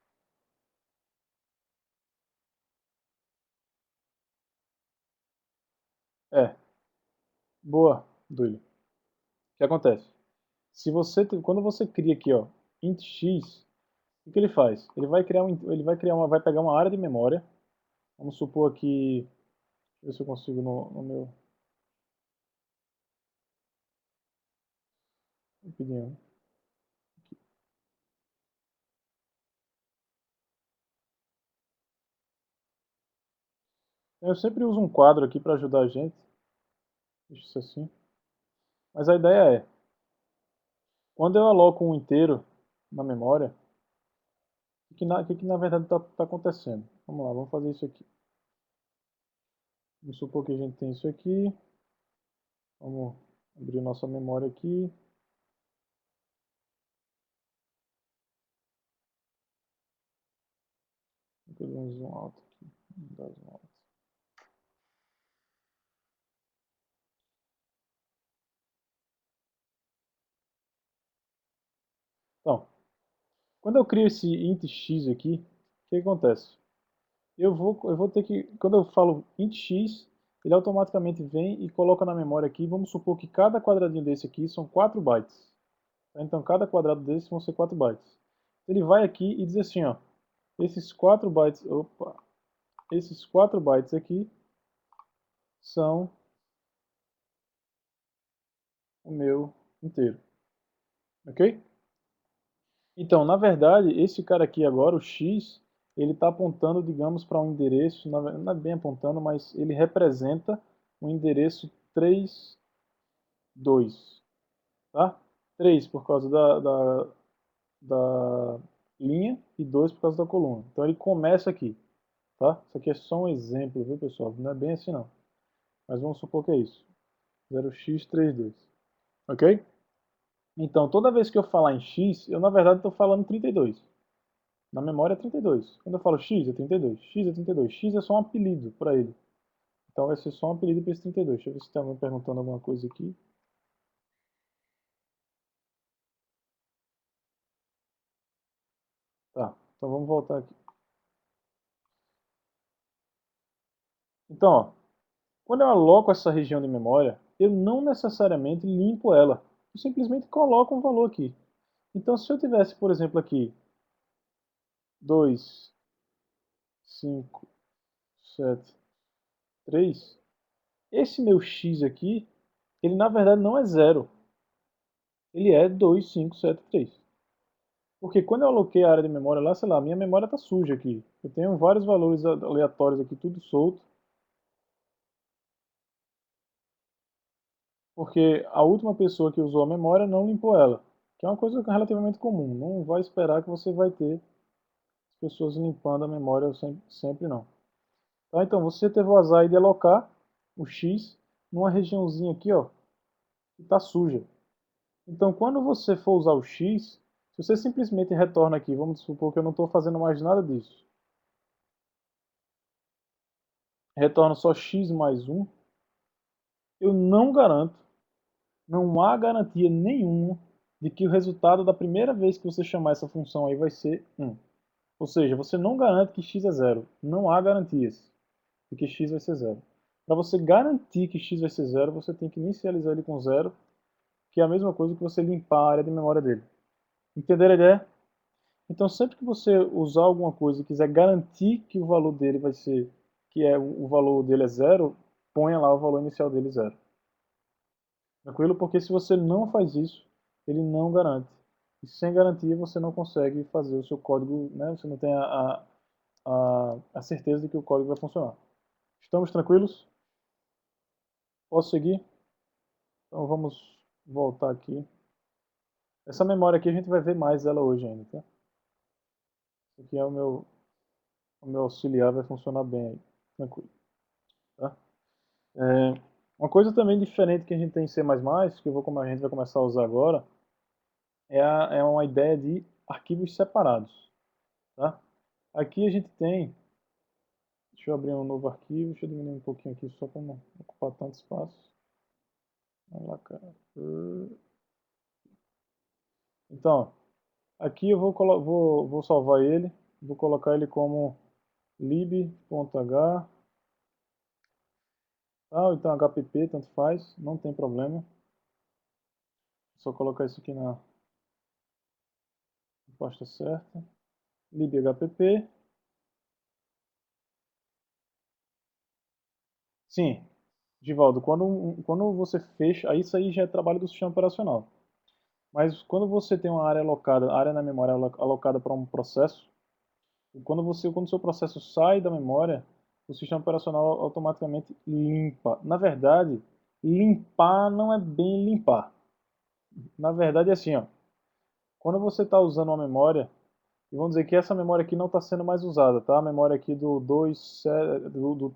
É, boa, Duílio. O que acontece? Se você, quando você cria aqui, ó, int x, o que ele faz? Ele vai criar vai pegar uma área de memória. Vamos supor aqui, deixa eu ver se eu consigo no meu, rapidinho. Eu sempre uso um quadro aqui para ajudar a gente. Deixa isso assim. Mas a ideia é, quando eu aloco um inteiro na memória, que na verdade está acontecendo? Vamos lá, vamos fazer isso aqui. Vamos supor que a gente tem isso aqui. Vamos abrir nossa memória aqui. Vou fazer um zoom alto aqui. Vamos dar zoom alto. Então, quando eu crio esse int x aqui, o que acontece? Eu vou ter que, quando eu falo int x, ele automaticamente vem e coloca na memória aqui. Vamos supor que cada quadradinho desse aqui são 4 bytes. Então cada quadrado desse vão ser 4 bytes. Ele vai aqui e diz assim, ó, esses 4 bytes, opa, esses 4 bytes aqui são o meu inteiro. Ok? Então, na verdade, esse cara aqui agora, o x, ele está apontando, digamos, para um endereço, não é bem apontando, mas ele representa um endereço 3, 2, tá? 3 por causa da linha e 2 por causa da coluna. Então ele começa aqui, tá? Isso aqui é só um exemplo, viu, pessoal? Não é bem assim não. Mas vamos supor que é isso. 0x32, ok? Então, toda vez que eu falar em x, eu na verdade estou falando 32. Na memória é 32. Quando eu falo x é 32, x é 32. X é só um apelido para ele. Então vai ser só um apelido para esse 32. Deixa eu ver se tem alguém perguntando alguma coisa aqui. Tá, então vamos voltar aqui. Então, ó, quando eu aloco essa região de memória, eu não necessariamente limpo ela. Eu simplesmente coloco um valor aqui. Então, se eu tivesse, por exemplo, aqui 2, 5, 7, 3, esse meu x aqui, ele na verdade não é zero. Ele é 2, 5, 7, 3. Porque quando eu aloquei a área de memória lá, sei lá, minha memória está suja aqui. Eu tenho vários valores aleatórios aqui, tudo solto. Porque a última pessoa que usou a memória não limpou ela. Que é uma coisa relativamente comum. Não vai esperar que você vai ter as pessoas limpando a memória sempre não. Tá? Então você teve o azar de alocar o X numa regiãozinha aqui, ó, que está suja. Então quando você for usar o X, se você simplesmente retorna aqui, vamos supor que eu não estou fazendo mais nada disso. Retorno só x mais 1, eu não garanto, não há garantia nenhuma de que o resultado da primeira vez que você chamar essa função aí vai ser 1. Ou seja, você não garante que x é zero. Não há garantias de que x vai ser zero. Para você garantir que x vai ser zero, você tem que inicializar ele com zero, que é a mesma coisa que você limpar a área de memória dele. Entenderam a ideia? Então sempre que você usar alguma coisa e quiser garantir que o valor dele vai ser, o valor dele é zero, ponha lá o valor inicial dele zero. Tranquilo? Porque se você não faz isso, ele não garante. E sem garantia você não consegue fazer o seu código, né? Você não tem a certeza de que o código vai funcionar. Estamos tranquilos? Posso seguir? Então vamos voltar aqui. Essa memória aqui a gente vai ver mais ela hoje ainda, tá? Esse aqui é o meu auxiliar, vai funcionar bem aí. Tranquilo, tá? Uma coisa também diferente que a gente tem em C++, que a gente vai começar a usar agora, é uma ideia de arquivos separados, tá? Aqui a gente tem, deixa eu abrir um novo arquivo, deixa eu diminuir um pouquinho aqui só para não ocupar tanto espaço. Vamos lá, cara. Então, aqui eu vou salvar ele, vou colocar ele como lib.h, ou então hpp, tanto faz, não tem problema. Só colocar isso aqui na pasta certa. libhpp. Sim, Givaldo, quando você fecha, aí isso aí já é trabalho do sistema operacional. Mas quando você tem uma área alocada, área na memória alocada para um processo, quando o seu processo sai da memória, o sistema operacional automaticamente limpa. Na verdade, limpar não é bem limpar. Na verdade é assim, ó. Quando você está usando uma memória, e vamos dizer que essa memória aqui não está sendo mais usada, tá? A memória aqui do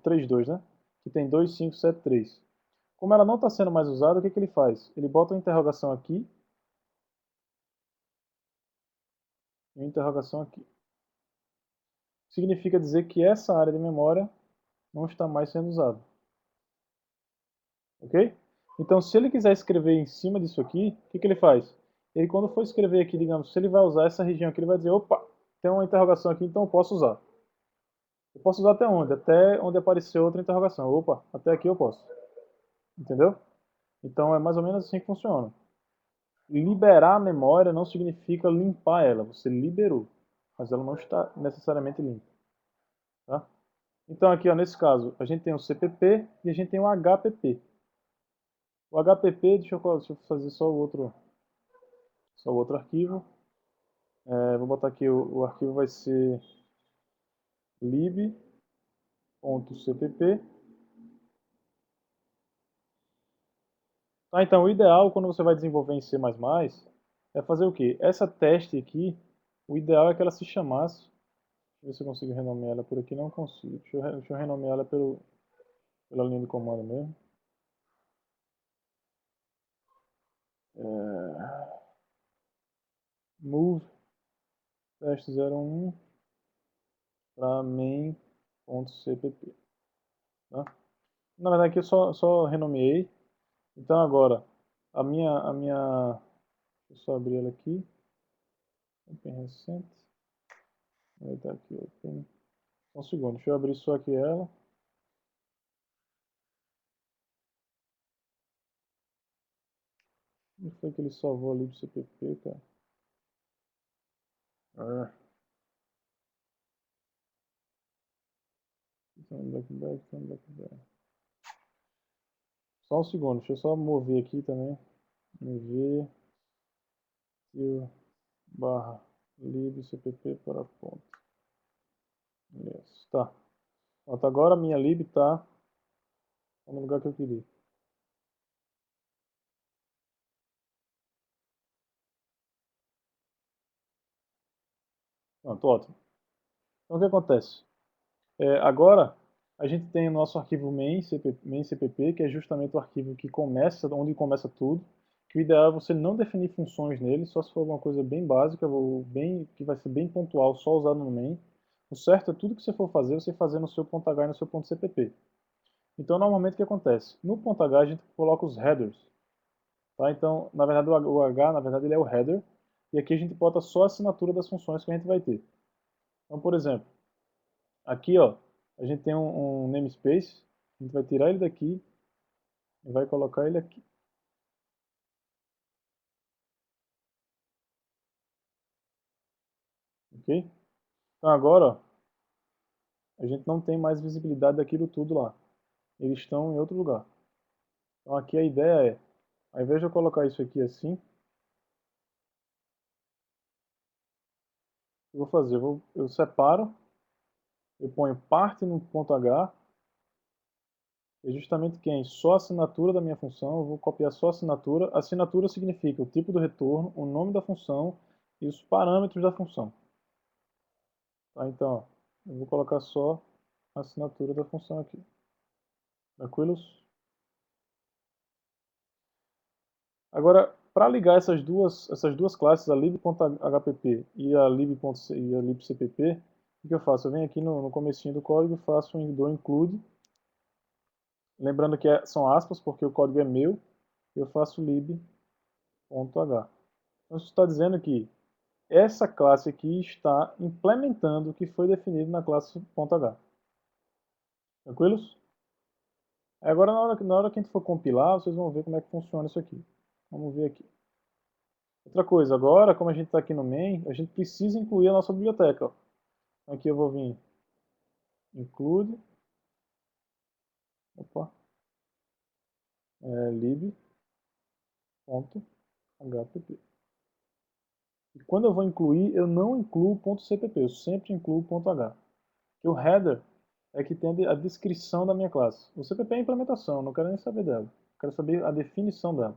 32, né? Que tem 2573. Como ela não está sendo mais usada, o que ele faz? Ele bota uma interrogação aqui e uma interrogação aqui. Significa dizer que essa área de memória não está mais sendo usada. Ok? Então, se ele quiser escrever em cima disso aqui, o que ele faz? Ele, quando for escrever aqui, digamos, se ele vai usar essa região aqui, ele vai dizer, opa, tem uma interrogação aqui, então eu posso usar. Eu posso usar até onde? Até onde apareceu outra interrogação. Opa, até aqui eu posso. Entendeu? Então é mais ou menos assim que funciona. Liberar a memória não significa limpar ela. Você liberou, mas ela não está necessariamente limpa. Tá? Então aqui, ó, nesse caso, a gente tem o CPP e a gente tem o HPP. O HPP, deixa eu fazer só o outro arquivo. Vou botar aqui, o arquivo vai ser lib.cpp. Tá, então o ideal quando você vai desenvolver em C++ é fazer o quê? Essa teste aqui, o ideal é que ela se chamasse, deixa eu ver se eu consigo renomear ela por aqui, não consigo. Deixa eu renomear ela pela linha de comando mesmo. Move test01 para main.cpp. Tá? Na verdade aqui eu só renomeei. Então agora, a minha, deixa eu só abrir ela aqui, open recente, vai estar aqui, open, só um segundo, deixa eu abrir só aqui ela. Onde foi que ele salvou ali do CPP, cara? Back. Só um segundo, deixa eu só mover aqui também. Mover barra lib cpp para ponto. Yes. Tá. Pronto, agora a minha lib está no lugar que eu queria. Pronto, ótimo. Então o que acontece? Agora a gente tem o nosso arquivo main.cpp, que é justamente o arquivo que começa, onde começa tudo. Que o ideal é você não definir funções nele, só se for alguma coisa bem básica, ou que vai ser bem pontual, só usado no main. O certo é tudo que você for fazer, você fazer no seu .h e no seu .cpp. Então, normalmente o que acontece? No .h a gente coloca os headers. Tá? Então, na verdade, o H, na verdade, ele é o header. E aqui a gente bota só a assinatura das funções que a gente vai ter. Então, por exemplo, aqui ó, a gente tem um namespace. A gente vai tirar ele daqui e vai colocar ele aqui. Ok? Então agora, ó, a gente não tem mais visibilidade daquilo tudo lá. Eles estão em outro lugar. Então aqui a ideia é Ao invés de eu colocar isso aqui assim, eu vou fazer, eu separo, eu ponho parte no ponto H, é justamente quem? Só a assinatura da minha função, eu vou copiar só a assinatura. Assinatura significa o tipo do retorno, o nome da função e os parâmetros da função. Tá, então, ó, eu vou colocar só a assinatura da função aqui. Tranquilos? Agora, para ligar essas duas classes, a lib.hpp e a libcpp, o que eu faço? Eu venho aqui no comecinho do código e faço um do include. Lembrando que são aspas, porque o código é meu. Eu faço lib.h. Então, isso está dizendo que essa classe aqui está implementando o que foi definido na classe .h. Tranquilos? Agora, na hora que a gente for compilar, vocês vão ver como é que funciona isso aqui. Vamos ver aqui. Outra coisa, agora, como a gente está aqui no main, a gente precisa incluir a nossa biblioteca. Ó. Aqui eu vou vir include, opa, lib.hpp. E quando eu vou incluir, eu não incluo o .cpp, eu sempre incluo o .h. Que o header é que tem a descrição da minha classe. O CPP é a implementação, não quero nem saber dela. Quero saber a definição dela.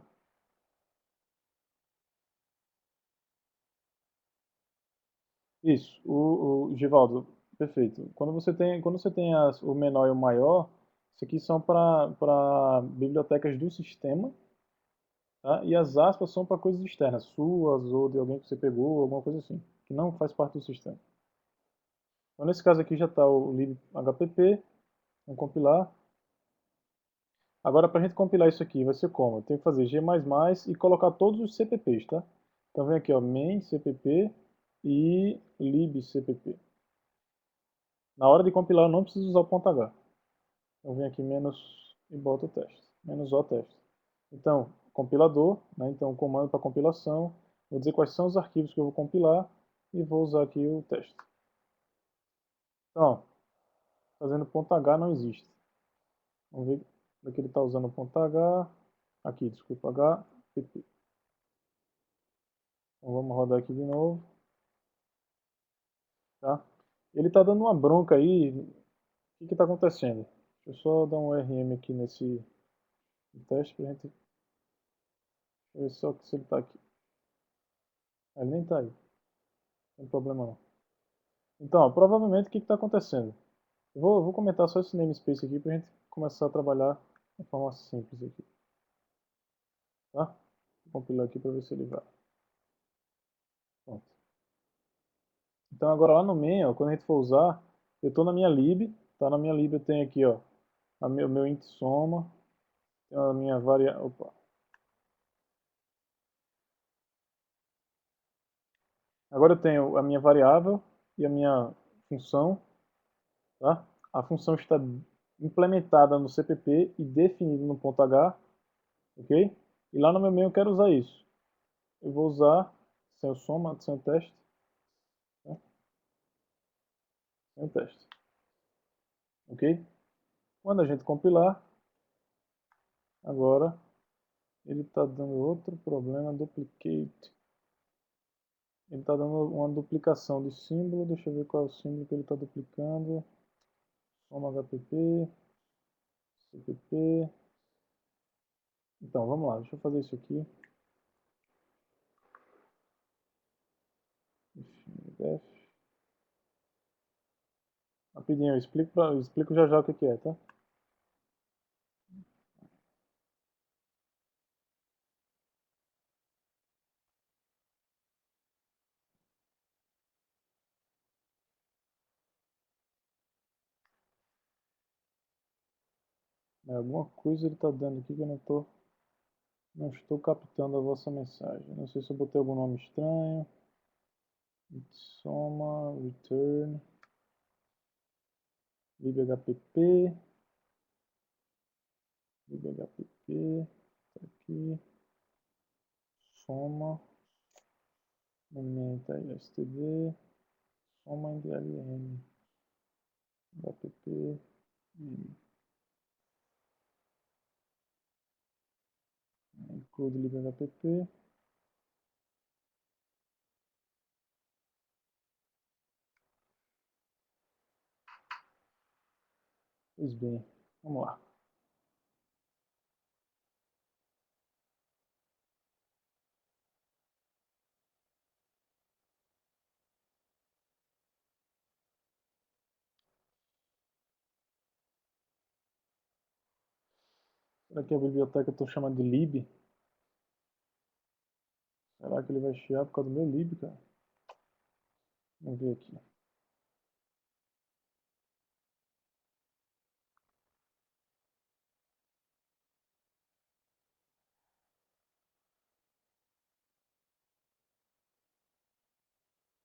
Isso, o Givaldo, perfeito. Quando você tem o menor e o maior, isso aqui são para bibliotecas do sistema, tá? E as aspas são para coisas externas, suas ou de alguém que você pegou, alguma coisa assim, que não faz parte do sistema. Então, nesse caso aqui já está o libhpp, vamos compilar. Agora, para a gente compilar isso aqui, vai ser como? Eu tenho que fazer G++ e colocar todos os CPPs, tá? Então, vem aqui, ó, main cpp e libcpp. Na hora de compilar, eu não preciso usar o ponto .h. Eu venho aqui menos e boto o teste, menos o teste. Então, compilador, né? Então, comando para compilação, vou dizer quais são os arquivos que eu vou compilar e vou usar aqui o teste. Então, fazendo ponto .h não existe. Vamos ver daqui ele está usando o ponto .h, aqui, desculpa, hpp. Então, vamos rodar aqui de novo. Tá? Ele está dando uma bronca aí. O que está acontecendo? Deixa eu só dar um RM aqui nesse teste para a gente ver só se ele está aqui. Ele nem está aí. Não tem problema não. Então, ó, provavelmente o que está acontecendo? Eu vou comentar só esse namespace aqui para a gente começar a trabalhar de forma simples aqui. Tá? Vou compilar aqui para ver se ele vai. Pronto. Então agora lá no main, ó, quando a gente for usar, eu estou na minha lib. Tá? Na minha lib eu tenho aqui ó, o meu int soma, tem a minha variável. Opa. Agora eu tenho a minha variável e a minha função. Tá? A função está implementada no CPP e definida no ponto .h. Ok? E lá no meu main eu quero usar isso. Eu vou usar sem o soma, sem o teste. Tá? Sem o teste. Ok? Quando a gente compilar, agora ele está dando outro problema, duplicate. Ele está dando uma duplicação de símbolo. Deixa eu ver qual é o símbolo que ele está duplicando. Soma HPP, CPP. Então, vamos lá. Deixa eu fazer isso aqui. Def. Rapidinho, eu explico já já o que é, tá? Alguma coisa ele está dando aqui que eu não estou captando a vossa mensagem. Não sei se eu botei algum nome estranho. Soma, return, libhpp, tá aqui, soma, momento std, soma ndln, hpp, include libhpp. Pois bem, vamos lá. Será que a biblioteca eu estou chamando de lib? Será que ele vai chiar por causa do meu lib, cara? Vamos ver aqui. Vou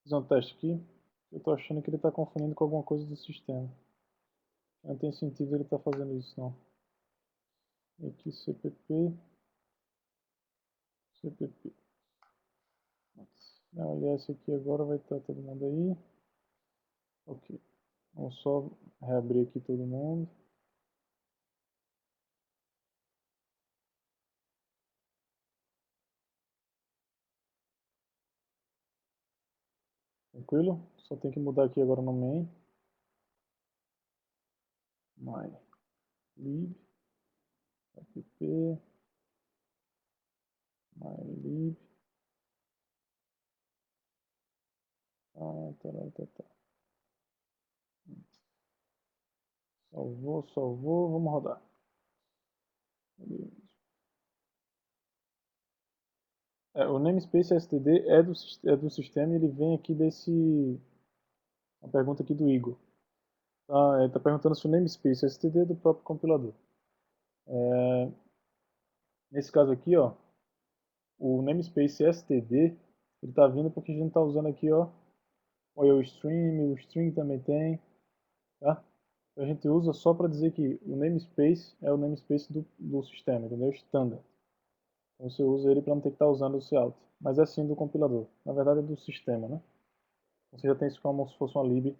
fazer um teste aqui. Eu estou achando que ele está confundindo com alguma coisa do sistema. Não tem sentido ele estar fazendo isso, não. Aqui cpp. cpp. Não, aliás, esse aqui agora vai estar todo mundo aí. Ok. Vamos só reabrir aqui todo mundo. Tranquilo? Só tem que mudar aqui agora no main. mylib, app, mylib. Tá. Salvou, vamos rodar. O namespace std é do sistema e ele vem aqui desse... Uma pergunta aqui do Igor. Ele está perguntando se o namespace std é do próprio compilador. Nesse caso aqui, ó, o namespace std ele está vindo porque a gente está usando aqui, ó, o string também tem, tá? A gente usa só para dizer que o namespace é o namespace do sistema, entendeu? Standard. Então você usa ele para não ter que estar usando o cout. Mas é sim do compilador. Na verdade é do sistema, né? Você já tem isso como se fosse uma lib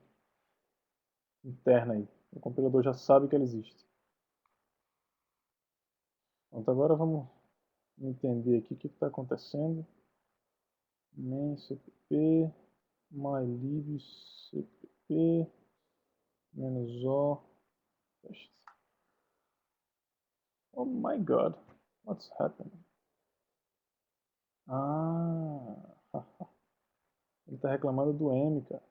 interna aí. O compilador já sabe que ela existe. Então agora vamos entender aqui o que está acontecendo. Main cpp, mylib cpp, -o, teste. Oh my god, what's happening? Ele está reclamando do M, cara.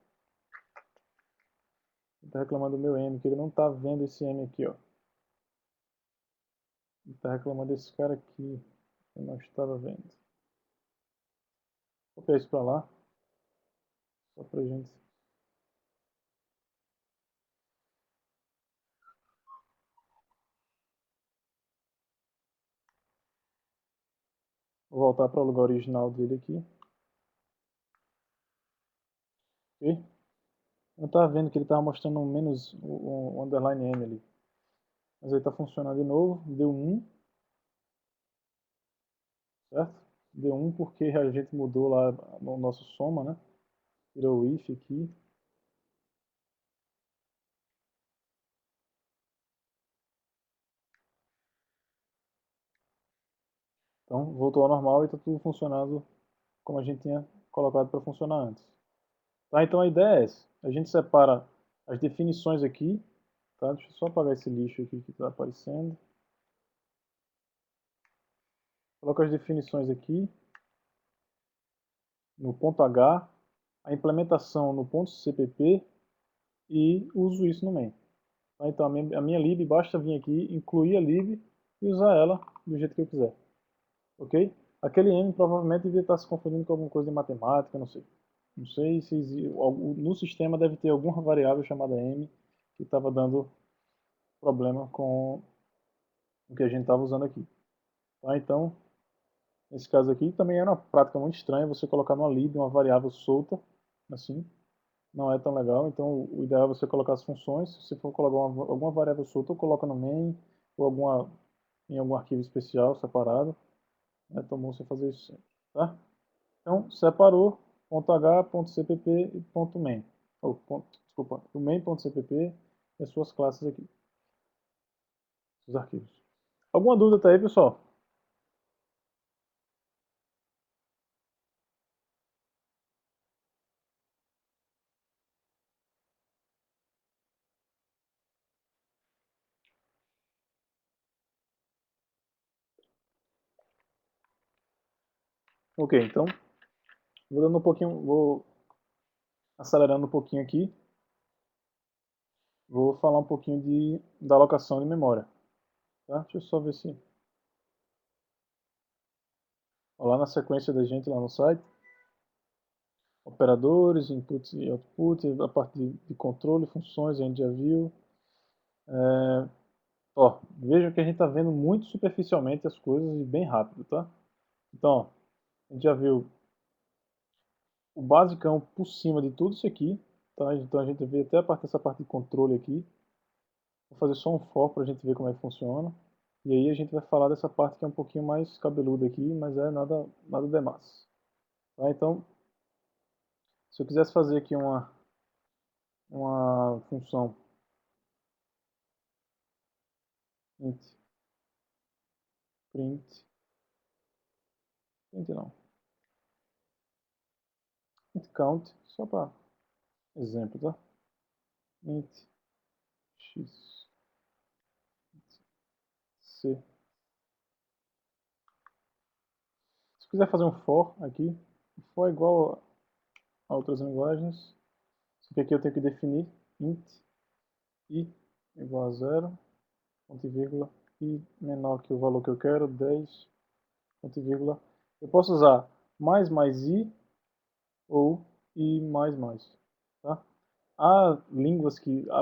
Ele está reclamando do meu M, que ele não está vendo esse M aqui, ó. Ele está reclamando desse cara aqui. Eu não estava vendo. Vou copiar isso para lá. Só pra gente. Vou voltar para o lugar original dele aqui. Ok? Eu estava vendo que ele estava mostrando um menos, o underline M ali. Mas aí está funcionando de novo. Deu 1. Certo? Deu 1 porque a gente mudou lá no nosso soma, né? Tirou o if aqui. Então voltou ao normal e está tudo funcionando como a gente tinha colocado para funcionar antes. Tá? Então a ideia é essa. A gente separa as definições aqui. Tá? Deixa eu só apagar esse lixo aqui que está aparecendo. Coloca as definições aqui no ponto H, a implementação no ponto CPP e uso isso no main. Tá? Então a minha lib basta vir aqui, incluir a lib e usar ela do jeito que eu quiser. Ok? Aquele M provavelmente devia estar se confundindo com alguma coisa de matemática, não sei. Não sei se no sistema deve ter alguma variável chamada M que estava dando problema com o que a gente estava usando aqui. Tá? Então, nesse caso aqui, também é uma prática muito estranha você colocar numa lib uma variável solta, assim, não é tão legal. Então, o ideal é você colocar as funções. Se você for colocar alguma variável solta, ou coloca no main, ou em algum arquivo especial separado. É comum você fazer isso sempre, tá? Então, separou .h, .cpp e .main. Desculpa, o main.cpp e as suas classes aqui, os arquivos. Alguma dúvida até aí, pessoal? Ok, então vou dando um pouquinho, vou acelerando um pouquinho aqui. Vou falar um pouquinho da alocação de memória. Tá? Deixa eu só ver se... Lá na sequência da gente lá no site. Operadores, inputs e output, a parte de controle, funções, a gente já viu. Veja que a gente está vendo muito superficialmente as coisas e bem rápido, tá? Então, ó, a gente já viu o basicão por cima de tudo isso aqui, tá? Então a gente vê até essa parte de controle aqui. Vou fazer só um for para a gente ver como é que funciona. E aí a gente vai falar dessa parte que é um pouquinho mais cabeluda aqui, mas é nada demais. Tá? Então, se eu quisesse fazer aqui uma função int print não, int count, só para exemplo, tá? Int x c. Se eu quiser fazer um for aqui, o for é igual a outras linguagens, só que aqui eu tenho que definir int i igual a 0, ponto e vírgula, i menor que o valor que eu quero, 10, ponto e vírgula. Eu posso usar mais i ou i mais mais, tá? Há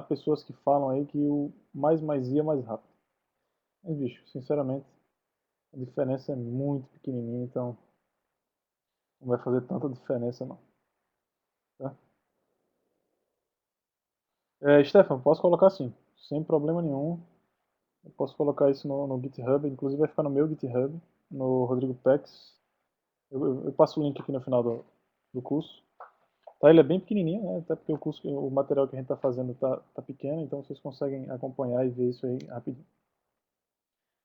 pessoas que falam aí que o mais i é mais rápido. Mas, bicho, sinceramente, a diferença é muito pequenininha, então não vai fazer tanta diferença não, tá? Stefan, posso colocar sim, sem problema nenhum. Eu posso colocar isso no GitHub, inclusive vai ficar no meu GitHub, no Rodrigo Pex. Eu passo o link aqui no final do curso. Tá, ele é bem pequenininho, né? Até porque o material que a gente está fazendo tá pequeno, então vocês conseguem acompanhar e ver isso aí rapidinho.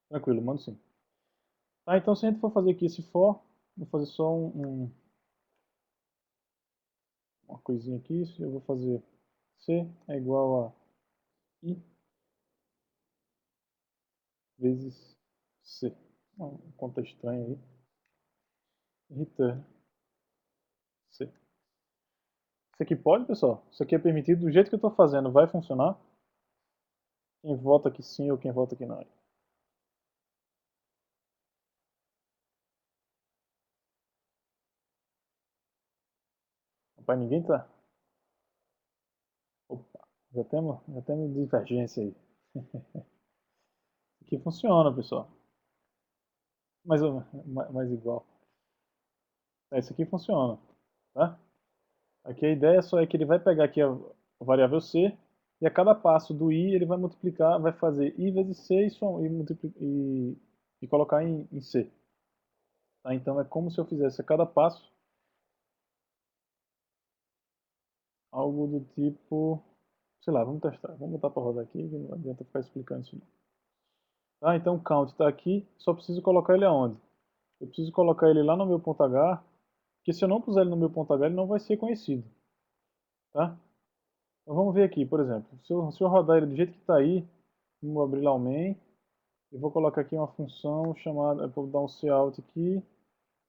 Tranquilo, mando sim. Tá, então se a gente for fazer aqui esse for, vou fazer só uma coisinha aqui. Eu vou fazer C é igual a I vezes C. Conta estranha aí. Return C. Isso aqui pode, pessoal? Isso aqui é permitido do jeito que eu estou fazendo. Vai funcionar? Quem vota que sim ou quem vota que não? Rapaz, ninguém tá... Opa, já temos divergência aí. Aqui funciona, pessoal. Mais igual. Isso aqui funciona, tá? Aqui a ideia só é que ele vai pegar aqui a variável c e a cada passo do i ele vai multiplicar, vai fazer i vezes c e colocar em c. Tá? Então é como se eu fizesse a cada passo algo do tipo, sei lá, vamos testar, vamos botar para rodar aqui, que não adianta ficar explicando isso não. Tá? Então o count está aqui, só preciso colocar ele aonde? Eu preciso colocar ele lá no meu ponto H, porque se eu não puser ele no meu ponto H ele não vai ser conhecido. Tá? Então vamos ver aqui, por exemplo, se eu rodar ele do jeito que está aí, vamos abrir lá o main, e vou colocar aqui uma função chamada, eu vou dar um cout aqui,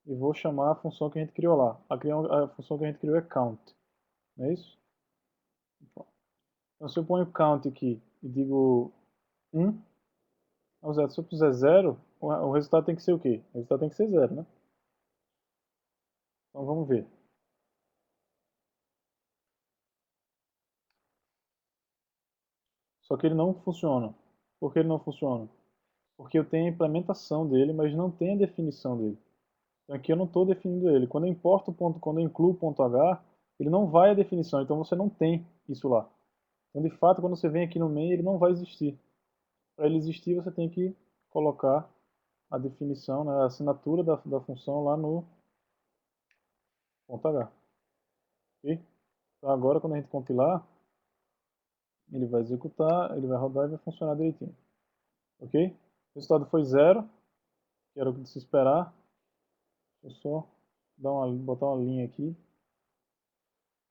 e vou chamar a função que a gente criou lá. A função que a gente criou é count, não é isso? Então se eu ponho count aqui e digo 1, se eu puser 0, o resultado tem que ser o quê? O resultado tem que ser 0, né? Então vamos ver. Só que ele não funciona. Por que ele não funciona? Porque eu tenho a implementação dele, mas não tem a definição dele. Então aqui eu não estou definindo ele. Quando eu importo o ponto, quando eu incluo o ponto H, ele não vai à definição, então você não tem isso lá. Então de fato, quando você vem aqui no main, ele não vai existir. Para ele existir, você tem que colocar a definição, né, a assinatura da função lá no ponto H. Ok? Então agora quando a gente compilar, ele vai executar, ele vai rodar e vai funcionar direitinho. Ok? O resultado foi 0, que era o que de se esperar. Deixa eu só botar uma linha aqui.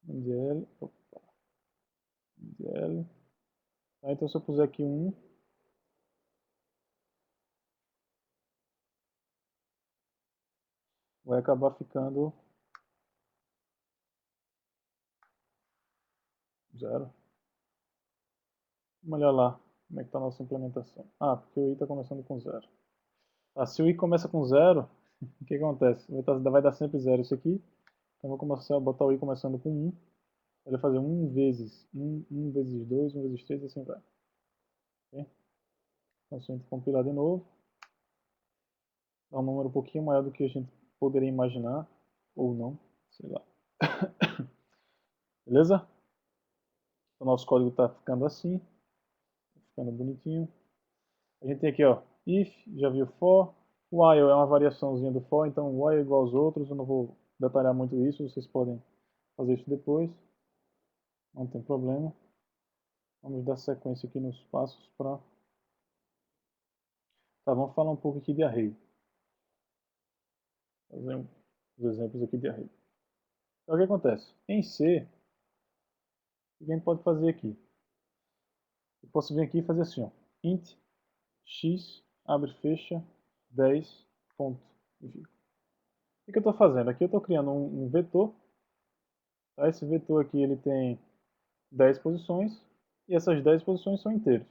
MDL, opa, MDL. Tá, então se eu puser aqui 1, vai acabar ficando 0. Vamos olhar lá como é que está a nossa implementação. Ah, porque o i está começando com 0. Ah, se o i começa com 0, o que acontece? Vai dar sempre 0 isso aqui. Então eu vou começar a botar o i começando com 1. Ele vai fazer 1 vezes 1, 1 vezes 2, 1 vezes 3 e assim vai. Okay? Então se a gente compilar de novo, dá um número um pouquinho maior do que a gente poderia imaginar, ou não, sei lá. Beleza? O nosso código está ficando assim, ficando bonitinho. A gente tem aqui, ó, if, já viu for, while é uma variaçãozinha do for, então while é igual aos outros, eu não vou detalhar muito isso, vocês podem fazer isso depois, não tem problema. Vamos dar sequência aqui nos passos para... Tá, vamos falar um pouco aqui de array. Fazer uns exemplos aqui de array. Então o que acontece? Em C, o que a gente pode fazer aqui? Eu posso vir aqui e fazer assim, ó, int x, abre e fecha, 10, ponto, e fica. O que eu estou fazendo? Aqui eu estou criando um vetor. Tá? Esse vetor aqui ele tem 10 posições e essas 10 posições são inteiros.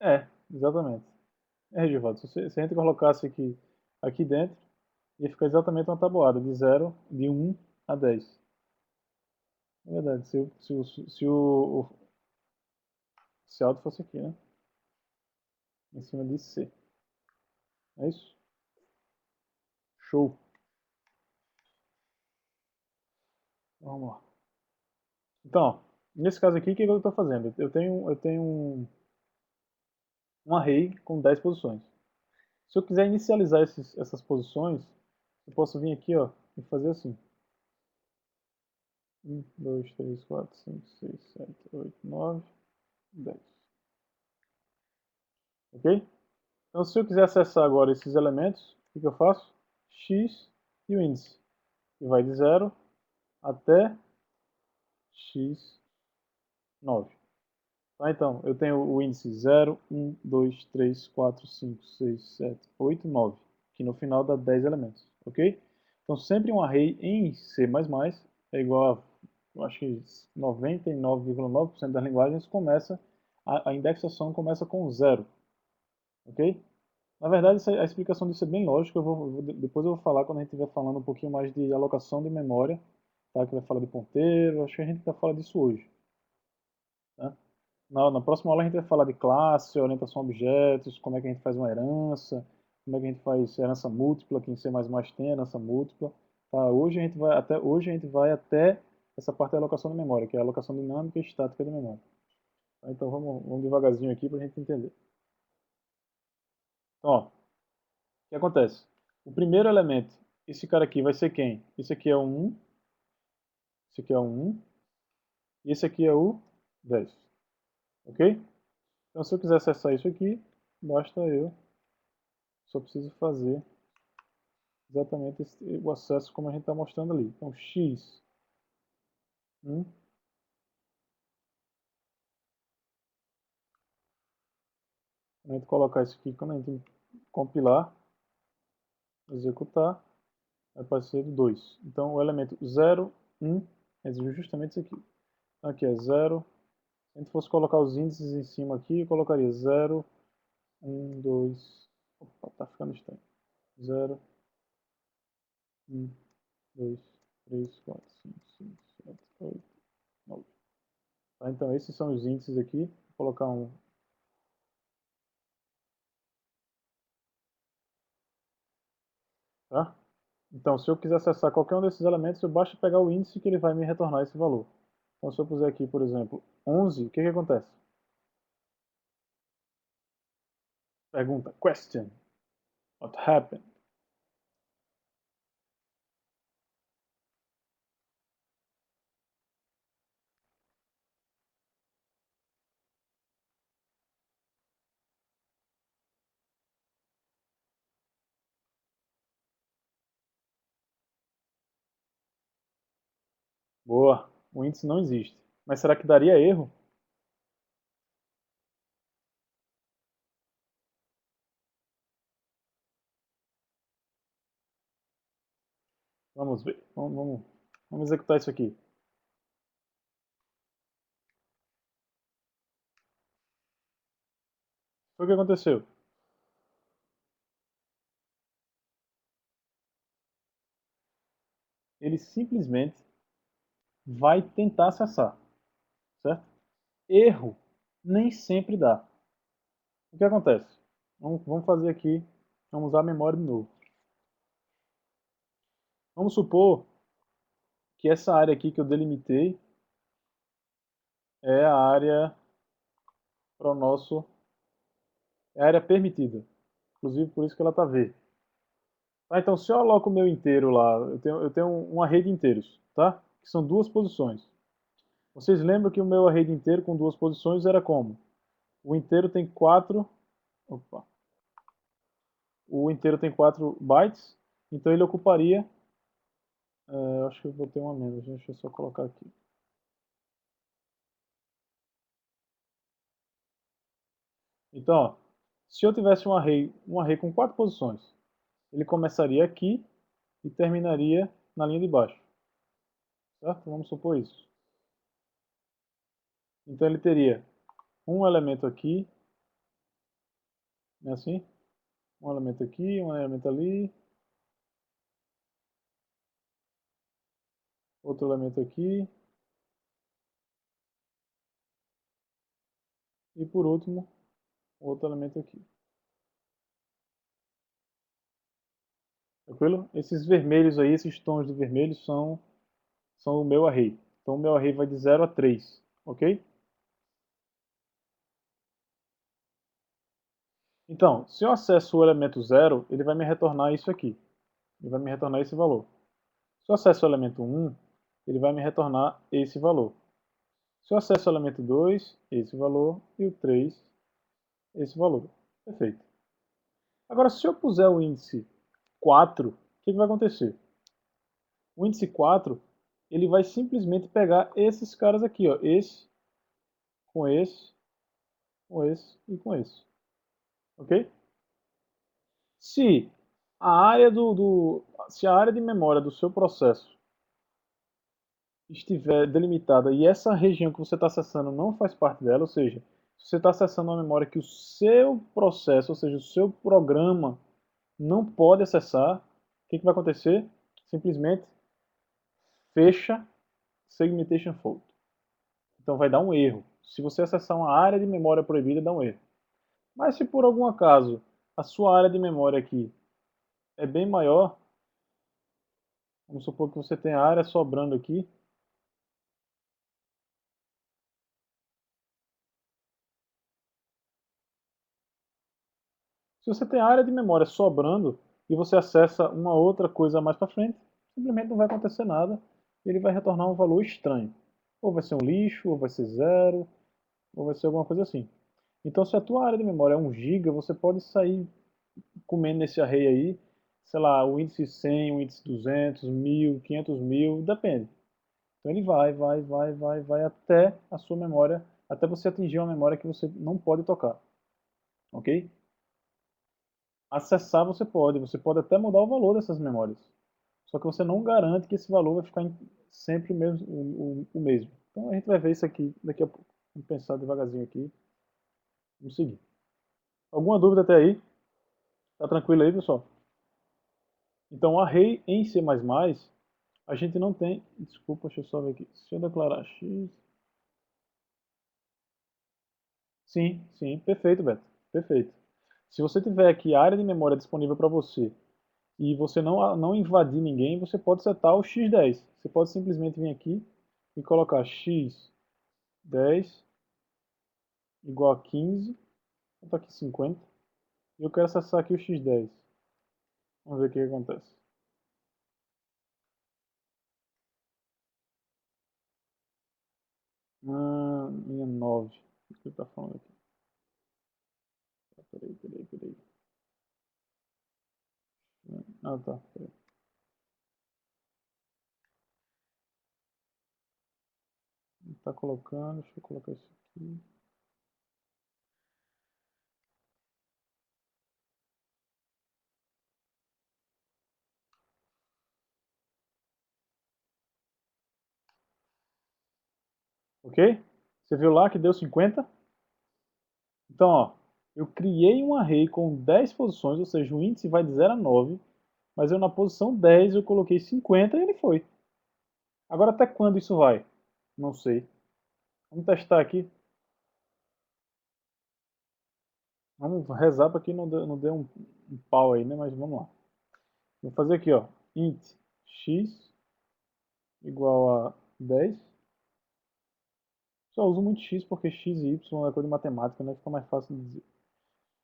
É, exatamente. É, Regivaldo, se a gente colocasse aqui dentro, ia ficar exatamente uma tabuada de 0, de 1 a 10. É verdade, se alto fosse aqui, né? Em cima de C. É isso? Show. Vamos lá. Então, nesse caso aqui, o que eu estou fazendo? Eu tenho um array com 10 posições. Se eu quiser inicializar essas posições, eu posso vir aqui, ó, e fazer assim. 1, 2, 3, 4, 5, 6, 7, 8, 9, 10. Ok? Então, se eu quiser acessar agora esses elementos, o que eu faço? X e o índice, que vai de 0 até x9. Tá, então, eu tenho o índice 0, 1, 2, 3, 4, 5, 6, 7, 8, 9, que no final dá 10 elementos, ok? Então, sempre um array em C++ é igual a, eu acho que 99,9% das linguagens começa, a indexação começa com 0, ok? Na verdade, a explicação disso é bem lógica, depois eu vou falar quando a gente estiver falando um pouquinho mais de alocação de memória, tá? Que vai falar de ponteiro, acho que a gente vai falar disso hoje, tá? Na próxima aula a gente vai falar de classe, orientação a objetos, como é que a gente faz uma herança, como é que a gente faz herança múltipla, que em C++ tem herança múltipla. Tá? Hoje a gente vai até essa parte da alocação de memória, que é a alocação dinâmica e estática de memória. Tá? Então vamos devagarzinho aqui para a gente entender. Então, ó, o que acontece? O primeiro elemento, esse cara aqui vai ser quem? Esse aqui é o 1, esse aqui é o 1, e esse aqui é o 10. Ok? Então se eu quiser acessar isso aqui, basta eu só preciso fazer exatamente o acesso como a gente está mostrando ali. Então, x, 1, a gente colocar isso aqui, quando a gente compilar, executar, vai aparecer 2. Então, o elemento 0, 1, é justamente isso aqui. Então, aqui é 0. Se a gente fosse colocar os índices em cima aqui, eu colocaria 0, 1, 2, opa, tá ficando estranho. 0, 1, 2, 3, 4, 5, 6, 7, 8, 9. Tá, então, esses são os índices aqui. Vou colocar um. Tá? Então, se eu quiser acessar qualquer um desses elementos, eu basta pegar o índice que ele vai me retornar esse valor. Então, se eu puser aqui, por exemplo, 11, o que que acontece? Pergunta, question, what happened? Boa, o índice não existe. Mas será que daria erro? Vamos ver. Vamos executar isso aqui. Foi o que aconteceu. Ele simplesmente vai tentar acessar, certo? Erro nem sempre dá. O que acontece? Vamos fazer aqui, vamos usar a memória de novo. Vamos supor que essa área aqui que eu delimitei é a área para o nosso, é a área permitida. Inclusive por isso que ela está verde. Tá, então se eu aloco o meu inteiro lá, eu tenho um array de inteiros, tá? Que são duas posições. Vocês lembram que o meu array de inteiro com duas posições era como? O inteiro tem 4. Opa. O inteiro tem 4 bytes, então ele ocuparia. Acho que eu botei uma menos, deixa eu só colocar aqui. Então, ó, se eu tivesse um array com 4 posições, ele começaria aqui e terminaria na linha de baixo. Certo? Vamos supor isso. Então ele teria um elemento aqui, né, assim, um elemento aqui, um elemento ali, outro elemento aqui, e por último, outro elemento aqui. Tranquilo? Esses vermelhos aí, esses tons de vermelho são o meu array. Então o meu array vai de 0 a 3, ok? Então, se eu acesso o elemento 0, ele vai me retornar isso aqui. Ele vai me retornar esse valor. Se eu acesso o elemento 1, ele vai me retornar esse valor. Se eu acesso o elemento 2, esse valor, e o 3, esse valor. Perfeito. Agora, se eu puser o índice 4, o que vai acontecer? O índice 4, ele vai simplesmente pegar esses caras aqui, ó, esse, com esse, com esse e com esse. Ok? Se a área se a área de memória do seu processo estiver delimitada e essa região que você está acessando não faz parte dela, ou seja, se você está acessando uma memória que o seu processo, ou seja, o seu programa não pode acessar, o que vai acontecer? Simplesmente fecha segmentation fault. Então vai dar um erro. Se você acessar uma área de memória proibida, dá um erro. Mas se por algum acaso a sua área de memória aqui é bem maior, vamos supor que você tem a área sobrando aqui, se você tem a área de memória sobrando e você acessa uma outra coisa mais para frente, simplesmente não vai acontecer nada e ele vai retornar um valor estranho. Ou vai ser um lixo, ou vai ser zero, ou vai ser alguma coisa assim. Então se a tua área de memória é 1 GB, você pode sair comendo nesse array aí, sei lá, o índice 100, o índice 200, 1000, 500 mil, depende. Então ele vai até a sua memória, até você atingir uma memória que você não pode tocar. Ok? Acessar você pode até mudar o valor dessas memórias. Só que você não garante que esse valor vai ficar sempre o mesmo. Então a gente vai ver isso aqui daqui a pouco. Vamos pensar devagarzinho aqui. Vamos seguir. Alguma dúvida até aí? Tá tranquilo aí, pessoal? Então, o array em C++, a gente não tem... Desculpa, deixa eu só ver aqui. Se eu declarar x... Sim, sim, perfeito, Beto. Perfeito. Se você tiver aqui a área de memória disponível para você e você não invadir ninguém, você pode setar o x10. Você pode simplesmente vir aqui e colocar x10 igual a 15, vou botar aqui 50, e eu quero acessar aqui o x10. Vamos ver o que acontece. Linha 9. O que ele está falando aqui? Peraí. Ah, tá. Peraí. Ele está colocando, deixa eu colocar isso aqui. Ok? Você viu lá que deu 50? Então, ó, eu criei um array com 10 posições, ou seja, o índice vai de 0 a 9, mas eu na posição 10 eu coloquei 50 e ele foi. Agora até quando isso vai? Não sei. Vamos testar aqui. Vamos rezar para que não dê um pau aí, né? Mas vamos lá. Vou fazer aqui, ó. Int x igual a 10. Só uso muito x porque x e y é coisa de matemática, né? Fica mais fácil de dizer.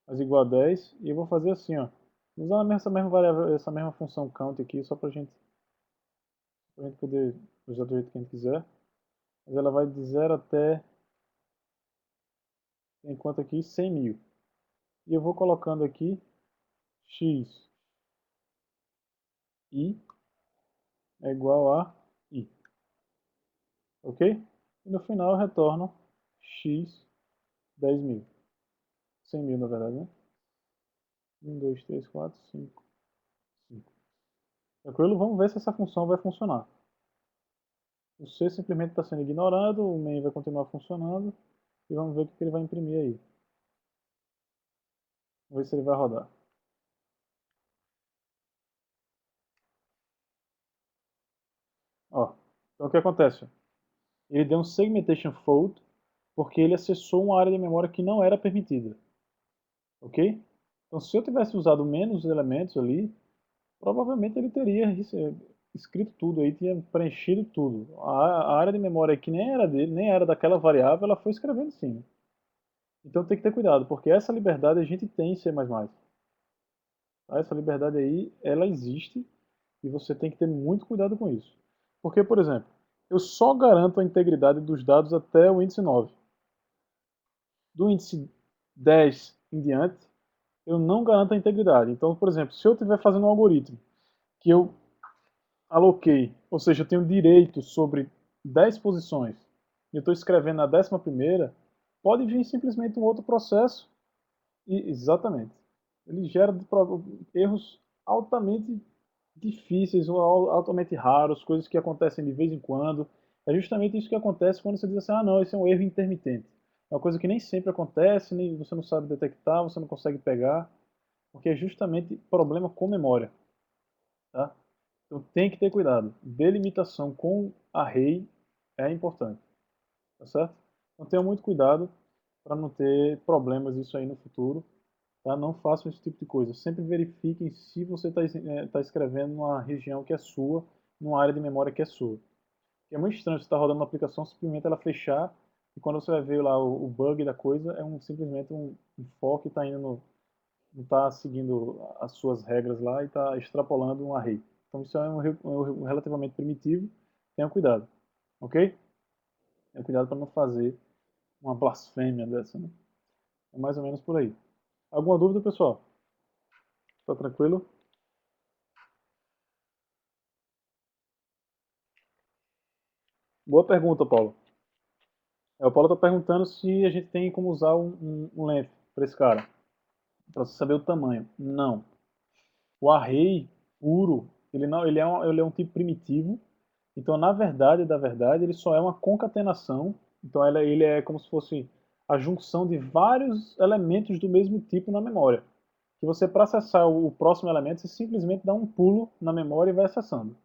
Mas igual a 10. E eu vou fazer assim, ó. Usando essa mesma variável, essa mesma função count aqui, só pra gente poder usar do jeito que a gente quiser. Mas ela vai de 0 até, enquanto aqui, 100 mil. E eu vou colocando aqui x i é igual a i. Ok? E no final eu retorno x 10 mil. 100 mil, na verdade, né? 1, 2, 3, 4, 5, 5. Tranquilo? Vamos ver se essa função vai funcionar. O C simplesmente está sendo ignorado, o main vai continuar funcionando. E vamos ver o que ele vai imprimir aí. Vamos ver se ele vai rodar. Ó, então o que acontece? Ele deu um segmentation fault porque ele acessou uma área de memória que não era permitida. Ok? Então se eu tivesse usado menos elementos ali, provavelmente ele teria escrito tudo aí, tinha preenchido tudo. A área de memória que nem era dele, nem era daquela variável, ela foi escrevendo em cima. Então tem que ter cuidado, porque essa liberdade a gente tem em C++. Tá? Essa liberdade aí, ela existe e você tem que ter muito cuidado com isso. Porque, por exemplo, eu só garanto a integridade dos dados até o índice 9. Do índice 10 em diante, eu não garanto a integridade. Então, por exemplo, se eu estiver fazendo um algoritmo que eu aloquei, ou seja, eu tenho direito sobre 10 posições, e eu estou escrevendo na 11ª, pode vir simplesmente um outro processo e, exatamente, ele gera erros altamente difíceis ou altamente raros, coisas que acontecem de vez em quando. É justamente isso que acontece quando você diz assim, ah não, esse é um erro intermitente. É uma coisa que nem sempre acontece, nem você não sabe detectar, você não consegue pegar, porque é justamente problema com memória. Tá? Então tem que ter cuidado. Delimitação com array é importante. Tá certo? Então tenha muito cuidado para não ter problemas isso aí no futuro. Tá? Não façam esse tipo de coisa. Sempre verifiquem se você está escrevendo numa região que é sua, numa área de memória que é sua. Porque é muito estranho você estar rodando uma aplicação, simplesmente ela fechar, e quando você vai ver lá o bug da coisa, é simplesmente um for que está indo não está seguindo as suas regras lá e está extrapolando um array. Então isso é um erro relativamente primitivo, tenha cuidado, ok? Tenha cuidado para não fazer uma blasfêmia dessa, né? É mais ou menos por aí. Alguma dúvida, pessoal? Tá tranquilo? Boa pergunta, Paulo. O Paulo está perguntando se a gente tem como usar um length para esse cara, para você saber o tamanho. Não. O array puro, ele não, ele é um tipo primitivo. Então, na verdade, da verdade, ele só é uma concatenação. Então, ele é como se fosse a junção de vários elementos do mesmo tipo na memória. Que você, para acessar o próximo elemento, você simplesmente dá um pulo na memória e vai acessando.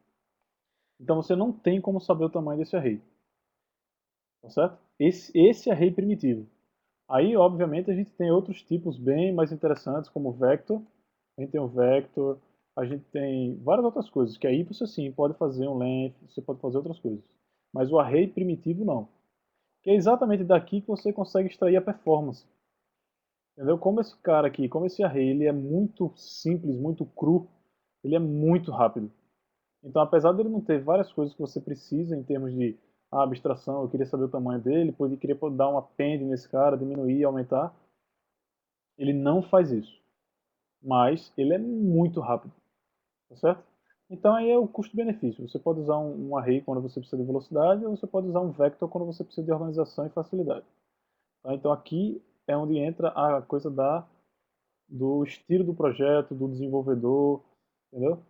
Então, você não tem como saber o tamanho desse array. Tá certo? Esse array primitivo. Aí, obviamente, a gente tem outros tipos bem mais interessantes, como o vector. A gente tem o vector, a gente tem várias outras coisas, que aí você sim pode fazer um length, você pode fazer outras coisas. Mas o array primitivo não. Que é exatamente daqui que você consegue extrair a performance. Entendeu? Como esse cara aqui, como esse array, ele é muito simples, muito cru, ele é muito rápido. Então, apesar dele não ter várias coisas que você precisa em termos de abstração, eu queria saber o tamanho dele, queria dar um append nesse cara, diminuir, aumentar, ele não faz isso. Mas ele é muito rápido, tá certo? Então aí é o custo-benefício. Você pode usar um array quando você precisa de velocidade, ou você pode usar um vector quando você precisa de organização e facilidade. Tá? Então aqui é onde entra a coisa do estilo do projeto, do desenvolvedor, entendeu?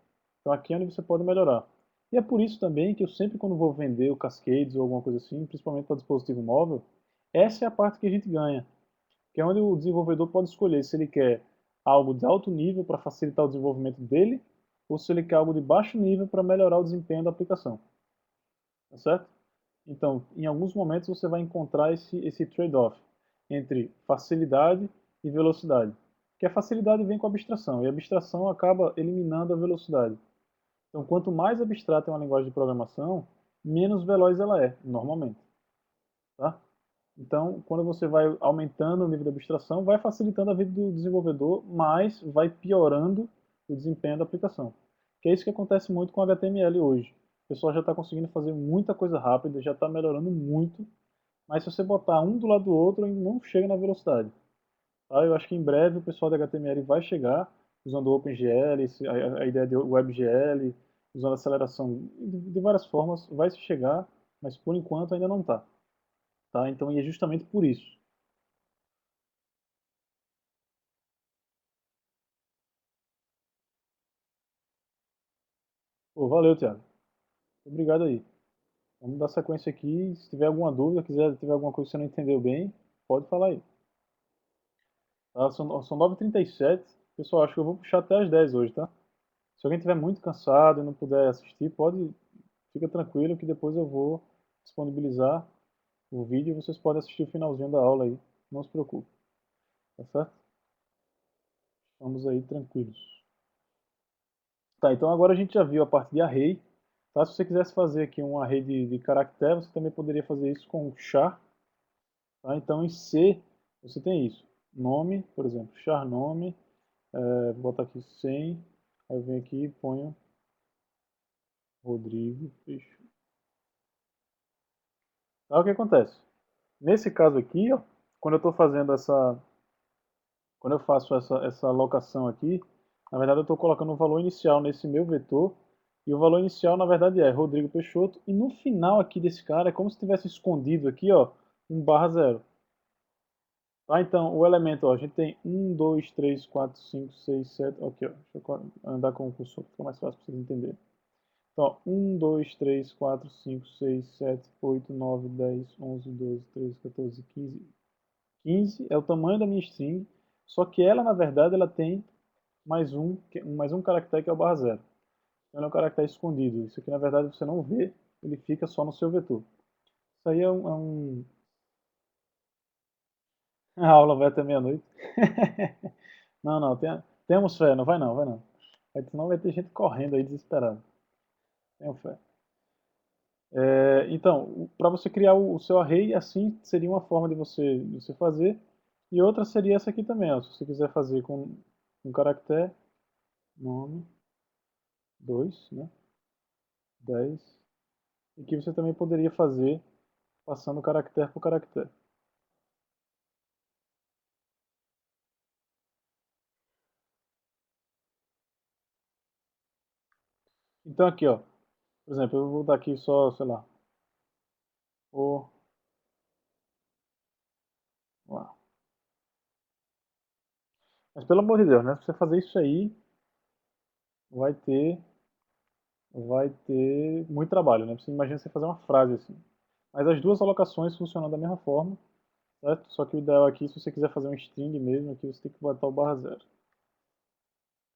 Então aqui é onde você pode melhorar. E é por isso também que eu sempre quando vou vender o Cascades ou alguma coisa assim, principalmente para dispositivo móvel, essa é a parte que a gente ganha, que é onde o desenvolvedor pode escolher se ele quer algo de alto nível para facilitar o desenvolvimento dele, ou se ele quer algo de baixo nível para melhorar o desempenho da aplicação, tá certo? Então, em alguns momentos você vai encontrar esse trade-off entre facilidade e velocidade. Que a facilidade vem com a abstração, e a abstração acaba eliminando a velocidade. Então, quanto mais abstrata é uma linguagem de programação, menos veloz ela é, normalmente. Tá? Então, quando você vai aumentando o nível de abstração, vai facilitando a vida do desenvolvedor, mas vai piorando o desempenho da aplicação. Que é isso que acontece muito com HTML hoje. O pessoal já está conseguindo fazer muita coisa rápida, já está melhorando muito, mas se você botar um do lado do outro, não chega na velocidade. Tá? Eu acho que em breve o pessoal da HTML vai chegar usando o OpenGL, a ideia de WebGL, usando aceleração de várias formas, vai se chegar, mas por enquanto ainda não está. Tá? Então, e é justamente por isso. Pô, valeu, Thiago. Obrigado aí. Vamos dar sequência aqui. Se tiver alguma dúvida, tiver alguma coisa que você não entendeu bem, pode falar aí. Tá? São 9h37. Pessoal, acho que eu vou puxar até as 10 hoje, tá? Se alguém estiver muito cansado e não puder assistir, fica tranquilo que depois eu vou disponibilizar o vídeo e vocês podem assistir o finalzinho da aula aí. Não se preocupe, tá certo? Estamos aí tranquilos. Tá, então agora a gente já viu a parte de array. Tá? Se você quisesse fazer aqui um array de caractere, você também poderia fazer isso com char. Tá? Então em C você tem isso. Nome, por exemplo, char nome, vou botar aqui 100, aí eu venho aqui e ponho Rodrigo Peixoto. Tá, o que acontece? Nesse caso aqui, ó, quando eu estou fazendo quando eu faço essa alocação aqui, na verdade eu estou colocando um valor inicial nesse meu vetor, e o valor inicial na verdade é Rodrigo Peixoto, e no final aqui desse cara é como se tivesse escondido aqui, ó, um barra zero. Tá, então o elemento, ó, a gente tem 1, 2, 3, 4, 5, 6, 7, aqui, ó, deixa eu andar com o cursor, fica mais fácil para vocês entenderem. Então, 1, 2, 3, 4, 5, 6, 7, 8, 9, 10, 11, 12, 13, 14, 15. 15 é o tamanho da minha string, só que ela, na verdade, ela tem mais um caractere que é o barra zero. Então, ele é um caractere escondido. Isso aqui, na verdade, você não vê, ele fica só no seu vetor. Isso aí A aula vai até meia-noite. Não, não, temos fé, não vai não, vai não. Senão vai ter gente correndo aí desesperada. Tenham fé. Então, para você criar o seu array, assim seria uma forma de você fazer. E outra seria essa aqui também, ó. Se você quiser fazer com um caractere, nome, 2, né? 10. E que você também poderia fazer passando caractere por caractere. Então aqui, ó, por exemplo, eu vou dar aqui só, sei lá, o lá. Mas pelo amor de Deus, né? Se você fazer isso aí, vai ter, vai ter muito trabalho, né? Você imagina você fazer uma frase assim. Mas as duas alocações funcionam da mesma forma, certo? Só que o ideal aqui, se você quiser fazer um string mesmo, aqui você tem que botar o barra zero.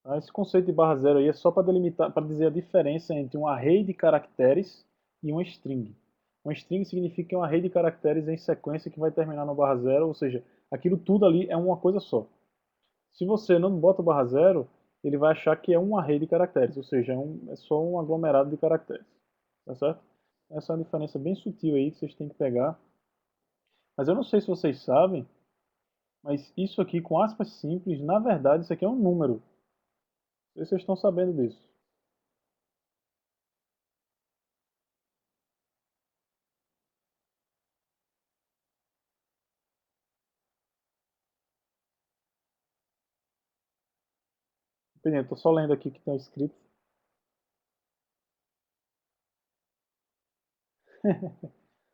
Tá? Esse conceito de barra zero aí é só para delimitar, para dizer a diferença entre um array de caracteres e uma string. Uma string significa que é um array de caracteres em sequência que vai terminar no barra zero, ou seja, aquilo tudo ali é uma coisa só. Se você não bota o barra zero, ele vai achar que é um array de caracteres, ou seja, é só um aglomerado de caracteres. Tá certo? Essa é uma diferença bem sutil aí que vocês têm que pegar. Mas eu não sei se vocês sabem, mas isso aqui com aspas simples, na verdade, isso aqui é um número. Não sei se vocês estão sabendo disso. Dependendo, estou só lendo aqui o que está escrito.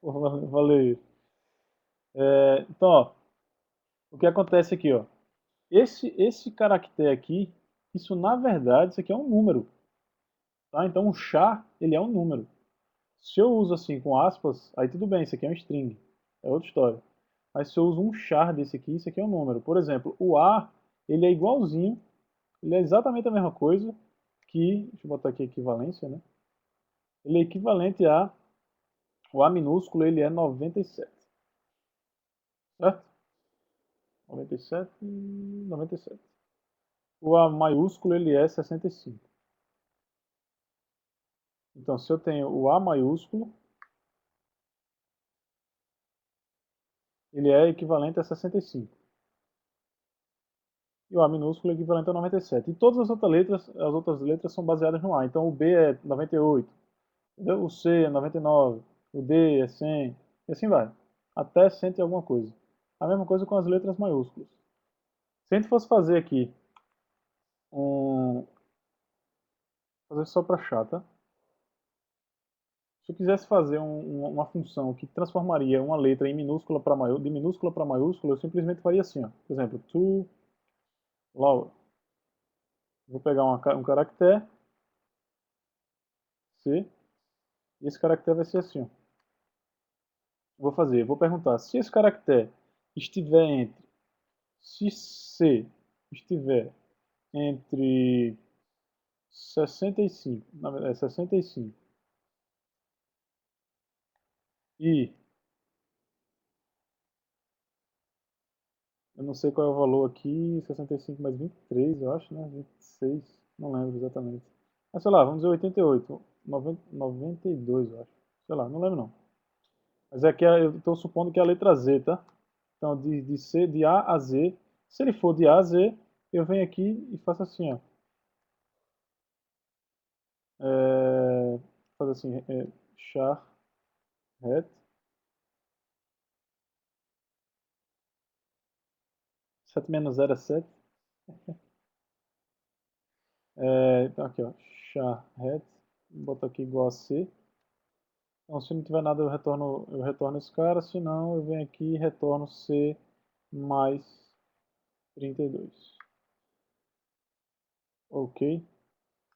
Porra, valeu. Então, ó, o que acontece aqui, ó. Esse caractere aqui, isso na verdade, isso aqui é um número. Tá? Então o char, ele é um número. Se eu uso assim com aspas, aí tudo bem, isso aqui é um string, é outra história. Mas se eu uso um char desse aqui, isso aqui é um número. Por exemplo, o A, ele é igualzinho, ele é exatamente a mesma coisa que, deixa eu botar aqui a equivalência, né? Ele é equivalente a, o A minúsculo, ele é 97, certo? 97 e 97. O A maiúsculo, ele é 65. Então, se eu tenho o A maiúsculo, ele é equivalente a 65. E o A minúsculo é equivalente a 97. E todas as outras letras são baseadas no A. Então o B é 98, entendeu? O C é 99, o D é 100, e assim vai. Até 100 e alguma coisa. A mesma coisa com as letras maiúsculas. Se a gente fosse fazer aqui um... fazer só para achar, tá? Se eu quisesse fazer uma função que transformaria uma letra em minúscula para maiúscula, de minúscula para maiúscula, eu simplesmente faria assim, ó. Por exemplo, to Laura. Vou pegar um caractere, C, e esse caractere vai ser assim, ó. Vou perguntar, se esse caractere estiver entre, se C estiver entre 65, na verdade, 65 e eu não sei qual é o valor aqui, 65 mais 23, eu acho, né? 26, não lembro exatamente. Mas sei lá, vamos dizer 88, 92, eu acho. Sei lá, não lembro não. Mas é que eu estou supondo que é a letra Z, tá? Então, de C, de A a Z. Se ele for de A a Z, eu venho aqui e faço assim, ó. Faz assim, char hat 7 menos 0 é 7. Então aqui, ó, char hat, vou botar aqui igual a C. Então se não tiver nada eu retorno esse cara, se não eu venho aqui e retorno C mais 32. Ok?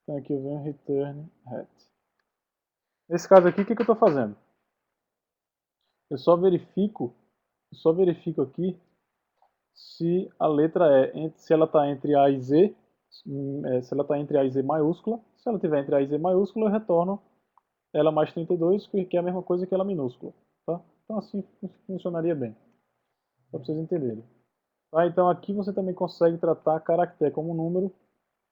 Então aqui eu venho return hat. Nesse caso aqui, o que eu estou fazendo? Eu só verifico aqui se a letra se ela está entre A e Z, se ela está entre A e Z maiúscula. Se ela estiver entre A e Z maiúscula, eu retorno ela mais 32, que é a mesma coisa que ela minúscula. Tá? Então assim funcionaria bem, só para vocês entenderem. Tá? Então aqui você também consegue tratar caractere como número,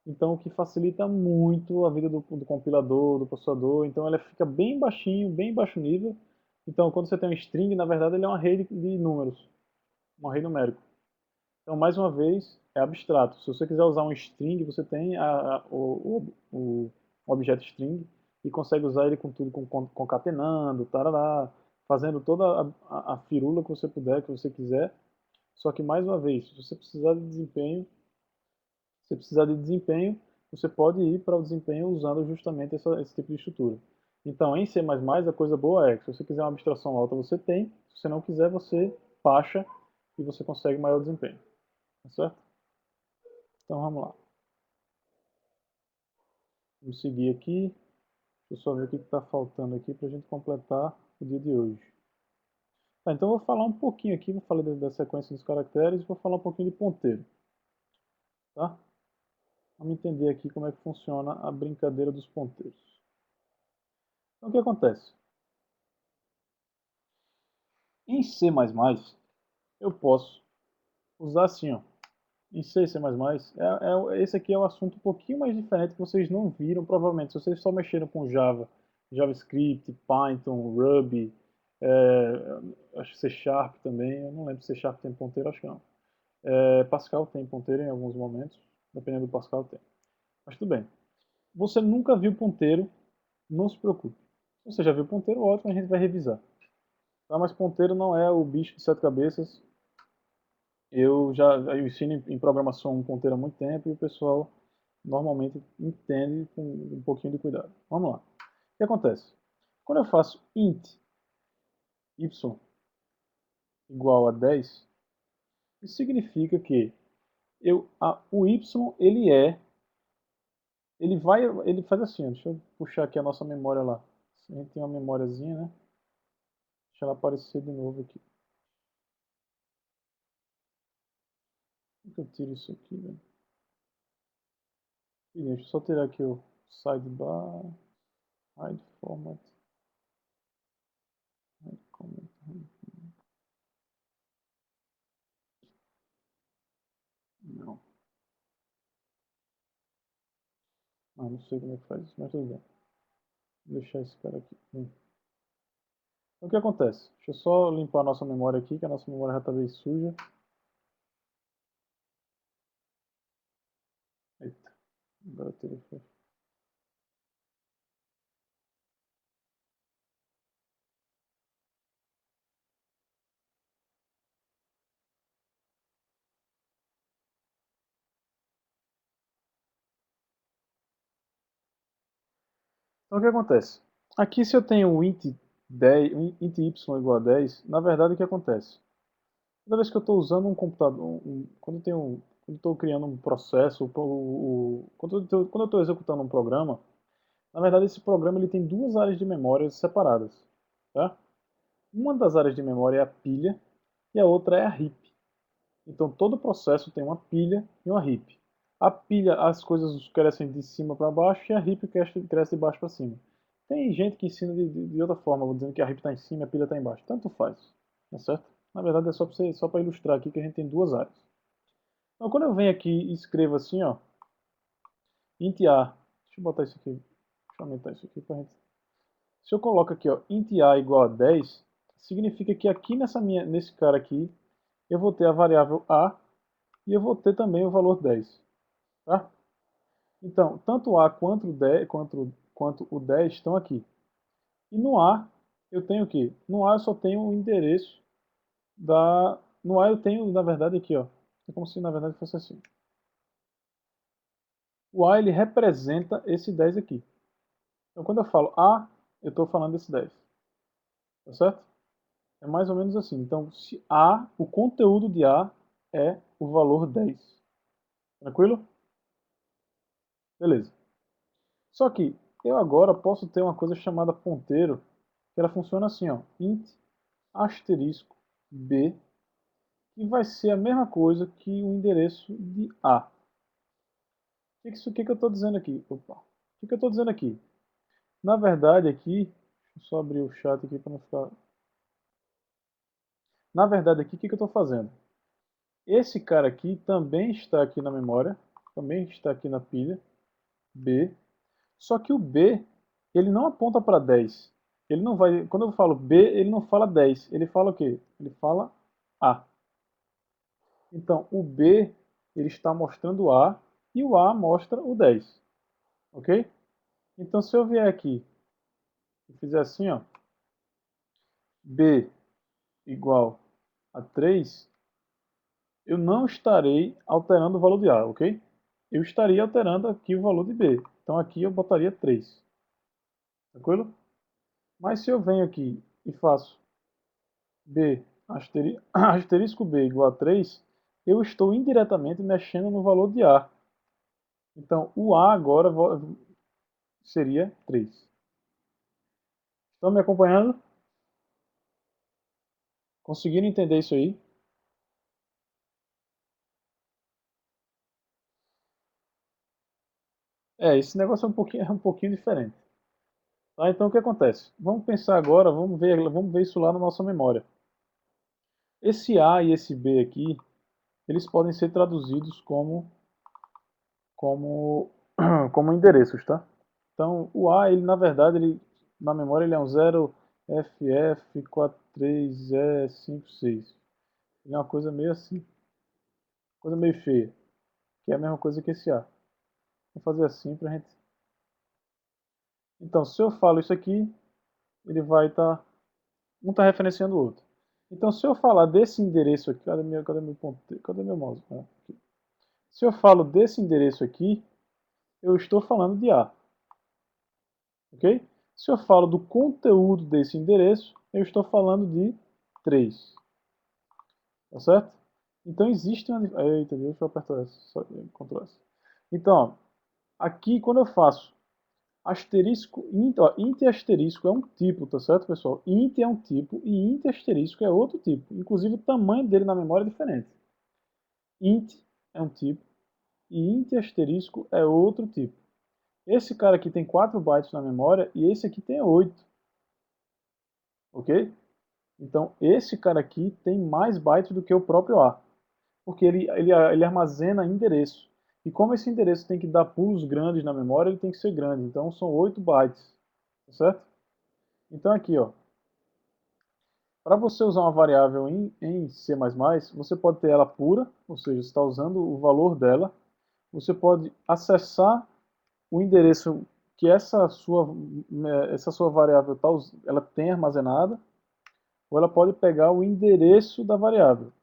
então o que facilita muito a vida do compilador, do processador. Então ela fica bem baixinho, bem baixo nível. Então quando você tem um string, na verdade ele é uma rede de números, um array numérico. Então, mais uma vez, é abstrato. Se você quiser usar um string, você tem o objeto string e consegue usar ele com tudo, concatenando, tarará, fazendo toda a firula que você puder, que você quiser. Só que, mais uma vez, se você precisar de desempenho, você pode ir para o desempenho usando justamente esse tipo de estrutura. Então, em C++, a coisa boa é que se você quiser uma abstração alta, você tem. Se você não quiser, você baixa e você consegue maior desempenho. Tá certo? Então vamos lá. Vamos seguir aqui. Deixa eu só ver o que está faltando aqui para a gente completar o dia de hoje. Tá, então eu vou falar um pouquinho aqui, vou falar da sequência dos caracteres e vou falar um pouquinho de ponteiro. Tá? Vamos entender aqui como é que funciona a brincadeira dos ponteiros. Então o que acontece? Em C++, eu posso usar assim, ó. Em C e C++, esse aqui é um assunto um pouquinho mais diferente que vocês não viram, provavelmente. Se vocês só mexeram com Java, JavaScript, Python, Ruby, acho que C Sharp também, eu não lembro se C Sharp tem ponteiro, acho que não. Pascal tem ponteiro em alguns momentos, dependendo do Pascal tem. Mas tudo bem. Você nunca viu ponteiro, não se preocupe. Se você já viu ponteiro, ótimo, a gente vai revisar. Tá? Mas ponteiro não é o bicho de sete cabeças. Eu ensino em programação um ponteiro há muito tempo e o pessoal normalmente entende com um pouquinho de cuidado. Vamos lá. O que acontece? Quando eu faço int y igual a 10, isso significa que o y ele é ele faz assim, ó, deixa eu puxar aqui a nossa memória lá. A gente tem uma memóriazinha, né? Deixa ela aparecer de novo aqui. Como que eu tiro isso aqui, velho? Deixa eu só tirar aqui o sidebar, hide format, hide comment. Não. Ah, não sei como é que faz isso, mas tudo bem. Vou deixar esse cara aqui. Então, o que acontece? Deixa eu só limpar a nossa memória aqui, que a nossa memória já está bem suja. Eita, agora o telefone. Então o que acontece? Aqui se eu tenho um int, 10, um int y igual a 10, na verdade o que acontece? Toda vez que eu estou usando um computador, quando eu tenho, quando estou criando um processo, quando eu estou executando um programa, na verdade esse programa ele tem duas áreas de memória separadas. Tá? Uma das áreas de memória é a pilha e a outra é a heap. Então todo processo tem uma pilha e uma heap. A pilha, as coisas crescem de cima para baixo e a heap cresce de baixo para cima. Tem gente que ensina de outra forma, dizendo que a heap está em cima e a pilha está embaixo. Tanto faz, tá certo? Na verdade é só para ilustrar aqui que a gente tem duas áreas. Então quando eu venho aqui e escrevo assim, ó, int a, deixa eu botar isso aqui, deixa eu aumentar isso aqui pra gente. Se eu coloco aqui, ó, int a igual a 10, significa que aqui nesse cara aqui, eu vou ter a variável a e eu vou ter também o valor 10. Tá? Então, tanto A quanto o 10 estão aqui. E no A, eu tenho o quê? No A eu só tenho o endereço da... No A eu tenho, na verdade, aqui, ó. É como se, na verdade, fosse assim. O A, ele representa esse 10 aqui. Então, quando eu falo A, eu estou falando desse 10. Tá certo? É mais ou menos assim. Então, se A, o conteúdo de A é o valor 10. Tranquilo? Beleza. Só que eu agora posso ter uma coisa chamada ponteiro, que ela funciona assim, ó, int asterisco b, que vai ser a mesma coisa que o endereço de A. Que eu estou dizendo aqui? Opa. O que eu estou dizendo aqui? Na verdade aqui, deixa eu só abrir o chat aqui para não ficar... Na verdade aqui, o que eu estou fazendo? Esse cara aqui também está aqui na memória, também está aqui na pilha, B, só que o B, ele não aponta para 10. Ele não vai, quando eu falo B, ele não fala 10. Ele fala o quê? Ele fala A. Então, o B, ele está mostrando o A e o A mostra o 10. Ok? Então, se eu vier aqui e fizer assim, ó, B igual a 3, eu não estarei alterando o valor de A, ok? Eu estaria alterando aqui o valor de B. Então, aqui eu botaria 3. Tranquilo? Mas se eu venho aqui e faço B, asterisco B igual a 3, eu estou indiretamente mexendo no valor de A. Então, o A agora seria 3. Estão me acompanhando? Conseguiram entender isso aí? Esse negócio é um pouquinho diferente. Tá? Então, o que acontece? Vamos pensar agora, vamos ver isso lá na nossa memória. Esse A e esse B aqui, eles podem ser traduzidos como, como endereços, tá? Então, o A, ele, na verdade, na memória ele é um 0FF43E56. Ele é uma coisa meio assim, coisa meio feia, que é a mesma coisa que esse A. Vou fazer assim pra gente... Então, se eu falo isso aqui, ele vai estar... um está referenciando o outro. Então, se eu falar desse endereço aqui... Cadê meu mouse? Aqui. Se eu falo desse endereço aqui, eu estou falando de A. Ok? Se eu falo do conteúdo desse endereço, eu estou falando de 3. Tá certo? Então existe uma... Eita, deixa eu apertar essa, só Ctrl S. Então, Aqui, quando eu faço asterisco, int asterisco é um tipo, tá certo, pessoal? Int é um tipo e int asterisco é outro tipo. Inclusive, o tamanho dele na memória é diferente. Int é um tipo e int asterisco é outro tipo. Esse cara aqui tem 4 bytes na memória e esse aqui tem 8. Ok? Então, esse cara aqui tem mais bytes do que o próprio A. Porque ele armazena endereço. E como esse endereço tem que dar pulos grandes na memória, ele tem que ser grande. Então, são 8 bytes. Tá certo? Então, aqui, ó. Para você usar uma variável em C++, você pode ter ela pura, ou seja, você está usando o valor dela. Você pode acessar o endereço que essa sua variável ela tem armazenada, ou ela pode pegar o endereço da variável,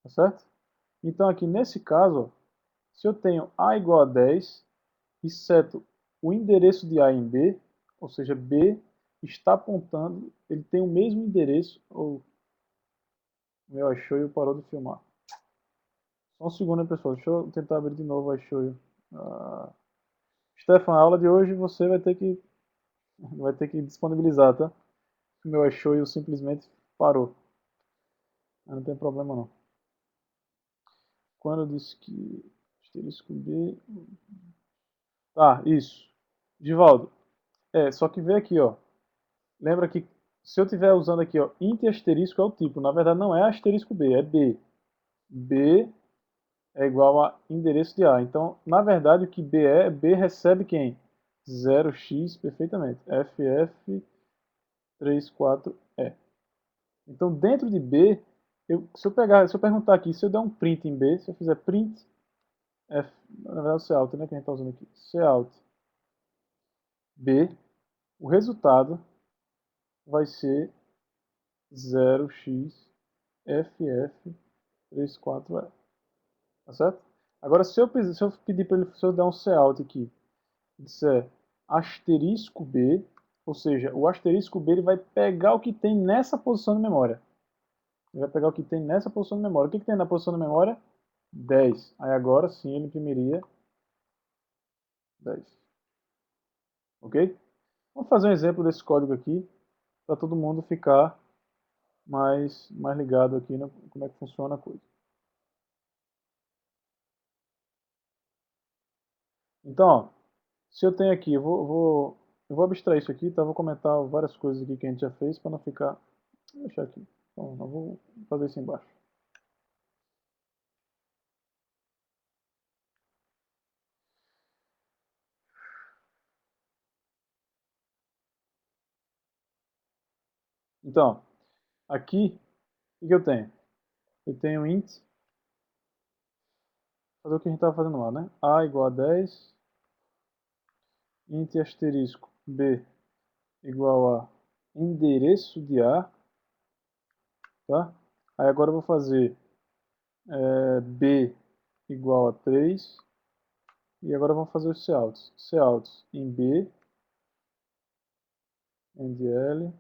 tá certo? Então aqui nesse caso, ó, se eu tenho A igual a 10 e seto o endereço de A em B, ou seja, B está apontando, ele tem o mesmo endereço, ou o meu iShow parou de filmar. Só um segundo, pessoal, deixa eu tentar abrir de novo o iShow. Stefan, a aula de hoje você vai ter que disponibilizar, tá? O meu iShow simplesmente parou. Mas não tem problema não. Quando eu disse que asterisco B... Tá, isso. Divaldo. Só que vê aqui, ó. Lembra que se eu estiver usando aqui, ó, int asterisco é o tipo. Na verdade não é asterisco B, é B. B é igual a endereço de A. Então, na verdade, o que B é, B recebe quem? 0x perfeitamente. FF34E. Então, dentro de B, se eu perguntar aqui, se eu der um print em B, se eu fizer print, na verdade, o cout, né, que a gente está usando aqui, cout B, o resultado vai ser 0xFF34E. Tá certo? Agora, se eu pedir para ele, se eu der um cout aqui, e disser asterisco B, ou seja, o asterisco B ele vai pegar o que tem nessa posição de memória. Ele vai pegar o que tem nessa posição de memória. O que tem na posição de memória? 10. Aí agora sim ele imprimiria 10. Ok? Vamos fazer um exemplo desse código aqui, para todo mundo ficar mais ligado aqui no como é que funciona a coisa. Então, ó, se eu tenho aqui, eu vou abstrair isso aqui, tá? Vou comentar várias coisas aqui que a gente já fez para não ficar... Vou deixar aqui. Então, eu vou fazer isso embaixo. Então, aqui, o que eu tenho? Eu tenho int, fazer o que a gente estava fazendo lá, né? A igual a 10, int asterisco B igual a endereço de A, tá? Aí agora eu vou fazer B igual a 3, e agora vamos fazer os couts. Couts em B, endl,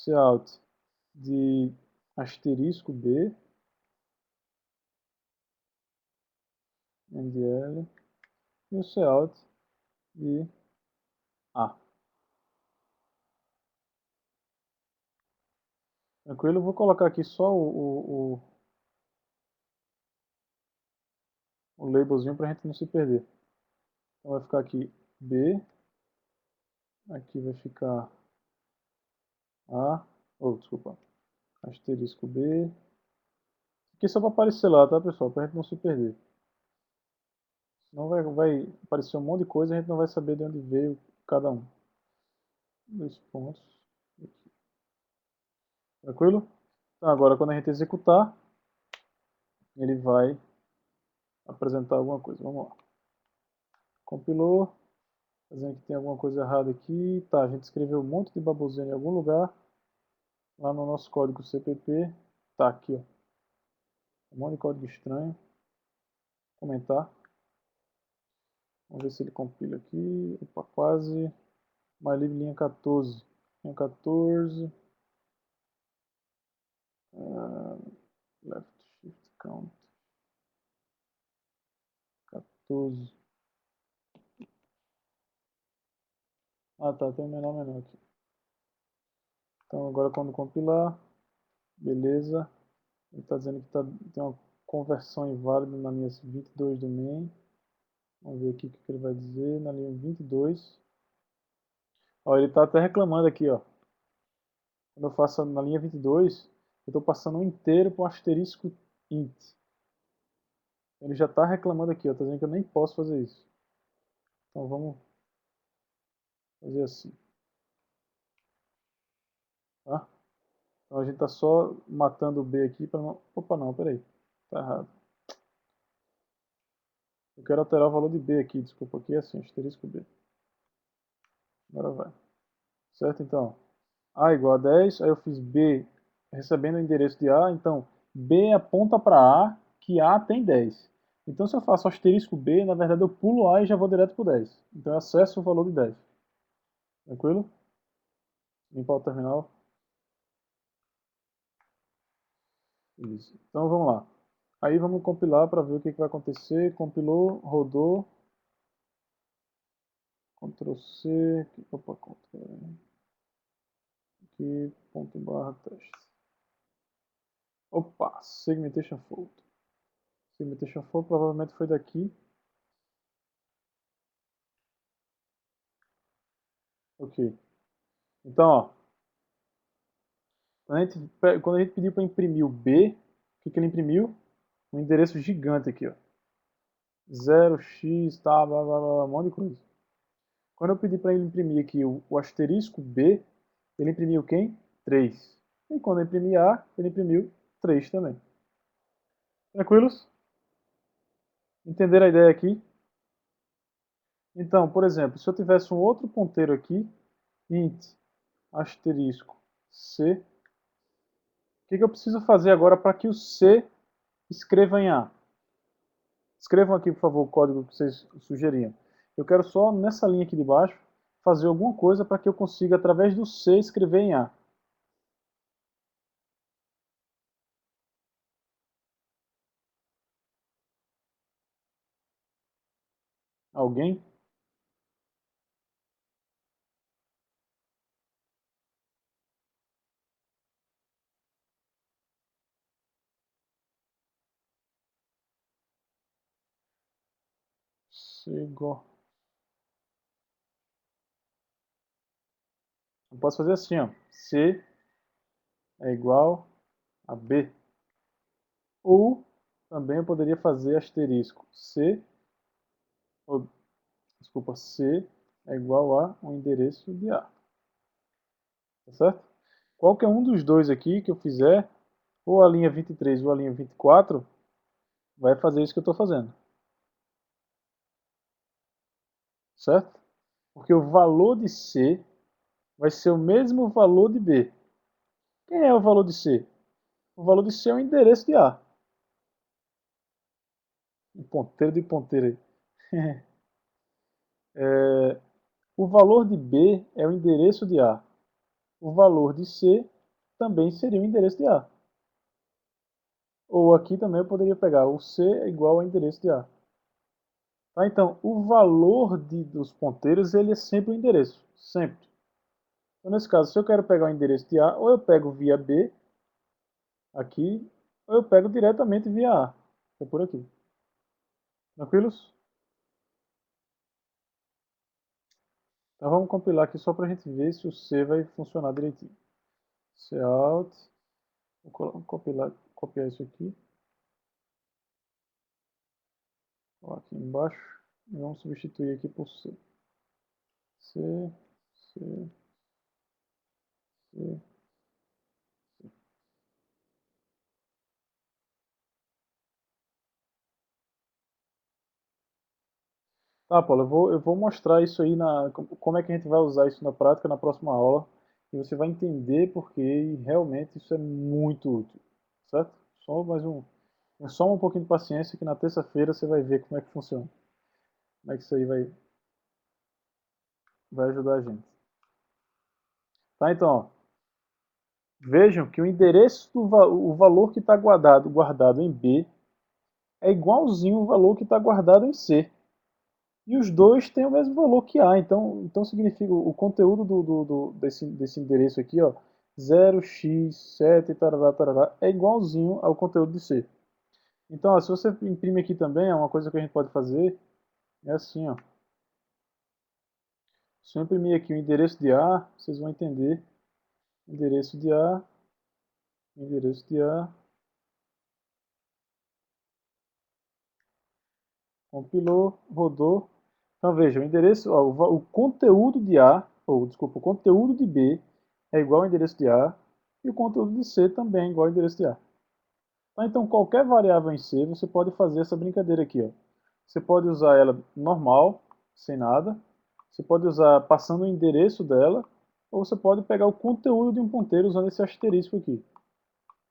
cout de asterisco B, endl, e o cout de A. Tranquilo? Eu vou colocar aqui só o labelzinho para a gente não se perder. Então vai ficar aqui B, aqui vai ficar A, desculpa, asterisco B. Aqui só para aparecer lá, tá, pessoal? Para a gente não se perder. Senão vai aparecer um monte de coisa e a gente não vai saber de onde veio cada um. 2 pontos. Aqui. Tranquilo? Então agora quando a gente executar, ele vai apresentar alguma coisa. Vamos lá. Compilou. Fazendo que tem alguma coisa errada aqui. Tá, a gente escreveu um monte de baboseira em algum lugar. Lá no nosso código CPP. Tá aqui, ó. Um monte de código estranho. Comentar. Vamos ver se ele compila aqui. Opa, quase. Mylib linha 14. Linha 14. Left shift count 14. Ah tá, tem um menor aqui. Então agora quando compilar, beleza, ele está dizendo que tem uma conversão inválida na linha 22 do main. Vamos ver aqui o que ele vai dizer na linha 22. Ó, ele está até reclamando aqui, ó. Quando eu faço na linha 22, eu estou passando um inteiro para o asterisco int. Ele já está reclamando aqui, ó, está dizendo que eu nem posso fazer isso. Então vamos fazer assim. Tá? Então a gente está só matando o B aqui para não... Opa, não, peraí. Tá errado. Eu quero alterar o valor de B aqui, desculpa, aqui é assim, asterisco B. Agora vai. Certo, então. A igual a 10, aí eu fiz B recebendo o endereço de A, então B aponta para A, que A tem 10. Então se eu faço asterisco B, na verdade eu pulo A e já vou direto para o 10. Então eu acesso o valor de 10. Tranquilo? Limpar o terminal. Isso. Então vamos lá. Aí vamos compilar para ver o que vai acontecer. Compilou, rodou. Ctrl C. Opa, Ctrl aqui, ponto barra teste. Opa, segmentation fault. Segmentation fault provavelmente foi daqui. Ok. Então, ó, quando a gente pediu para imprimir o B, o que ele imprimiu? Um endereço gigante aqui, ó. 0x, tá, blá, blá, blá, um monte de coisa. Quando eu pedi para ele imprimir aqui o asterisco B, ele imprimiu quem? 3. E quando eu imprimi A, ele imprimiu 3 também. Tranquilos? Entenderam a ideia aqui? Então, por exemplo, se eu tivesse um outro ponteiro aqui, int asterisco C, o que eu preciso fazer agora para que o C escreva em A? Escrevam aqui, por favor, o código que vocês sugeriam. Eu quero só, nessa linha aqui de baixo, fazer alguma coisa para que eu consiga, através do C, escrever em A. Alguém? Chegou. Eu posso fazer assim, ó. C é igual a B. Ou também eu poderia fazer asterisco. C, ou, desculpa, C é igual a um endereço de A. Tá certo? Qualquer um dos dois aqui que eu fizer, ou a linha 23 ou a linha 24, vai fazer isso que eu estou fazendo. Certo? Porque o valor de C vai ser o mesmo valor de B. Quem é o valor de C? O valor de C é o endereço de A. Um ponteiro de ponteiro aí. O valor de B é o endereço de A. O valor de C também seria o endereço de A. Ou aqui também eu poderia pegar o C é igual ao endereço de A. Tá? Então, o valor dos ponteiros ele é sempre o endereço. Sempre. Então, nesse caso, se eu quero pegar o endereço de A, ou eu pego via B, aqui, ou eu pego diretamente via A. É por aqui. Tranquilos? Então vamos compilar aqui só para a gente ver se o C vai funcionar direitinho. Cout, vou compilar, copiar isso aqui. Aqui embaixo. E vamos substituir aqui por C. C, C, C. Tá, Paulo, eu vou mostrar isso aí, como é que a gente vai usar isso na prática na próxima aula. E você vai entender porque realmente isso é muito útil. Certo? Só mais um. Só um pouquinho de paciência que na terça-feira você vai ver como é que funciona. Como é que isso aí vai ajudar a gente. Tá, então, ó. Vejam que o endereço o valor que está guardado em B é igualzinho o valor que está guardado em C. E os dois têm o mesmo valor que A. Então significa o conteúdo desse endereço aqui, ó, 0x7 tarará, tarará, é igualzinho ao conteúdo de C. Então, ó, se você imprime aqui também, é uma coisa que a gente pode fazer, é assim, ó. Se eu imprimir aqui o endereço de A, vocês vão entender. Endereço de A, endereço de A, compilou, rodou. Então veja, o endereço, ó, o conteúdo de A, ou desculpa, o conteúdo de B é igual ao endereço de A, e o conteúdo de C também é igual ao endereço de A. Então qualquer variável em C, você pode fazer essa brincadeira aqui, ó. Você pode usar ela normal, sem nada. Você pode usar passando o endereço dela, ou você pode pegar o conteúdo de um ponteiro usando esse asterisco aqui.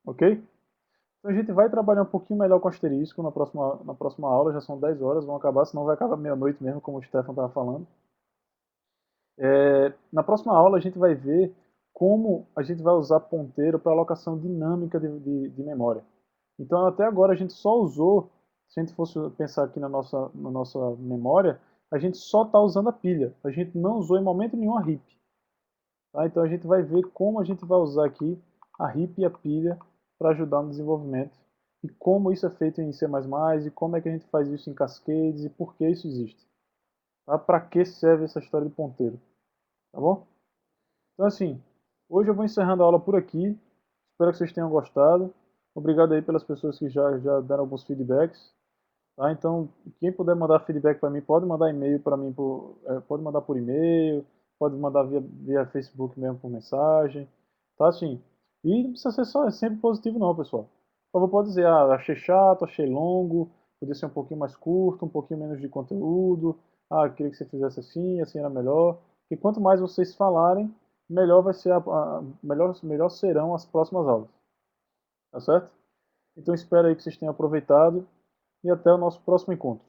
Ok? Então a gente vai trabalhar um pouquinho melhor com asterisco na próxima aula, já são 10 horas, vão acabar, senão vai acabar meia-noite mesmo, como o Stefan estava falando. Na próxima aula a gente vai ver como a gente vai usar ponteiro para alocação dinâmica de memória. Então até agora a gente só usou, se a gente fosse pensar aqui na nossa memória, a gente só está usando a pilha, a gente não usou em momento nenhum a RIP. Tá? Então a gente vai ver como a gente vai usar aqui a RIP e a pilha para ajudar no desenvolvimento. E como isso é feito em C++, e como é que a gente faz isso em Cascades, e por que isso existe. Tá? Para que serve essa história de ponteiro. Tá bom? Então assim, hoje eu vou encerrando a aula por aqui. Espero que vocês tenham gostado. Obrigado aí pelas pessoas que já deram alguns feedbacks. Tá? Então, quem puder mandar feedback para mim, pode mandar e-mail para mim, pode mandar por e-mail, pode mandar via Facebook mesmo por mensagem, tá assim. E não precisa ser só, é sempre positivo não, pessoal. Por favor, pode dizer, ah, achei chato, achei longo, podia ser um pouquinho mais curto, um pouquinho menos de conteúdo, ah, queria que você fizesse assim era melhor. E quanto mais vocês falarem, melhor vai ser melhor serão as próximas aulas. Tá certo? Então espero aí que vocês tenham aproveitado e até o nosso próximo encontro.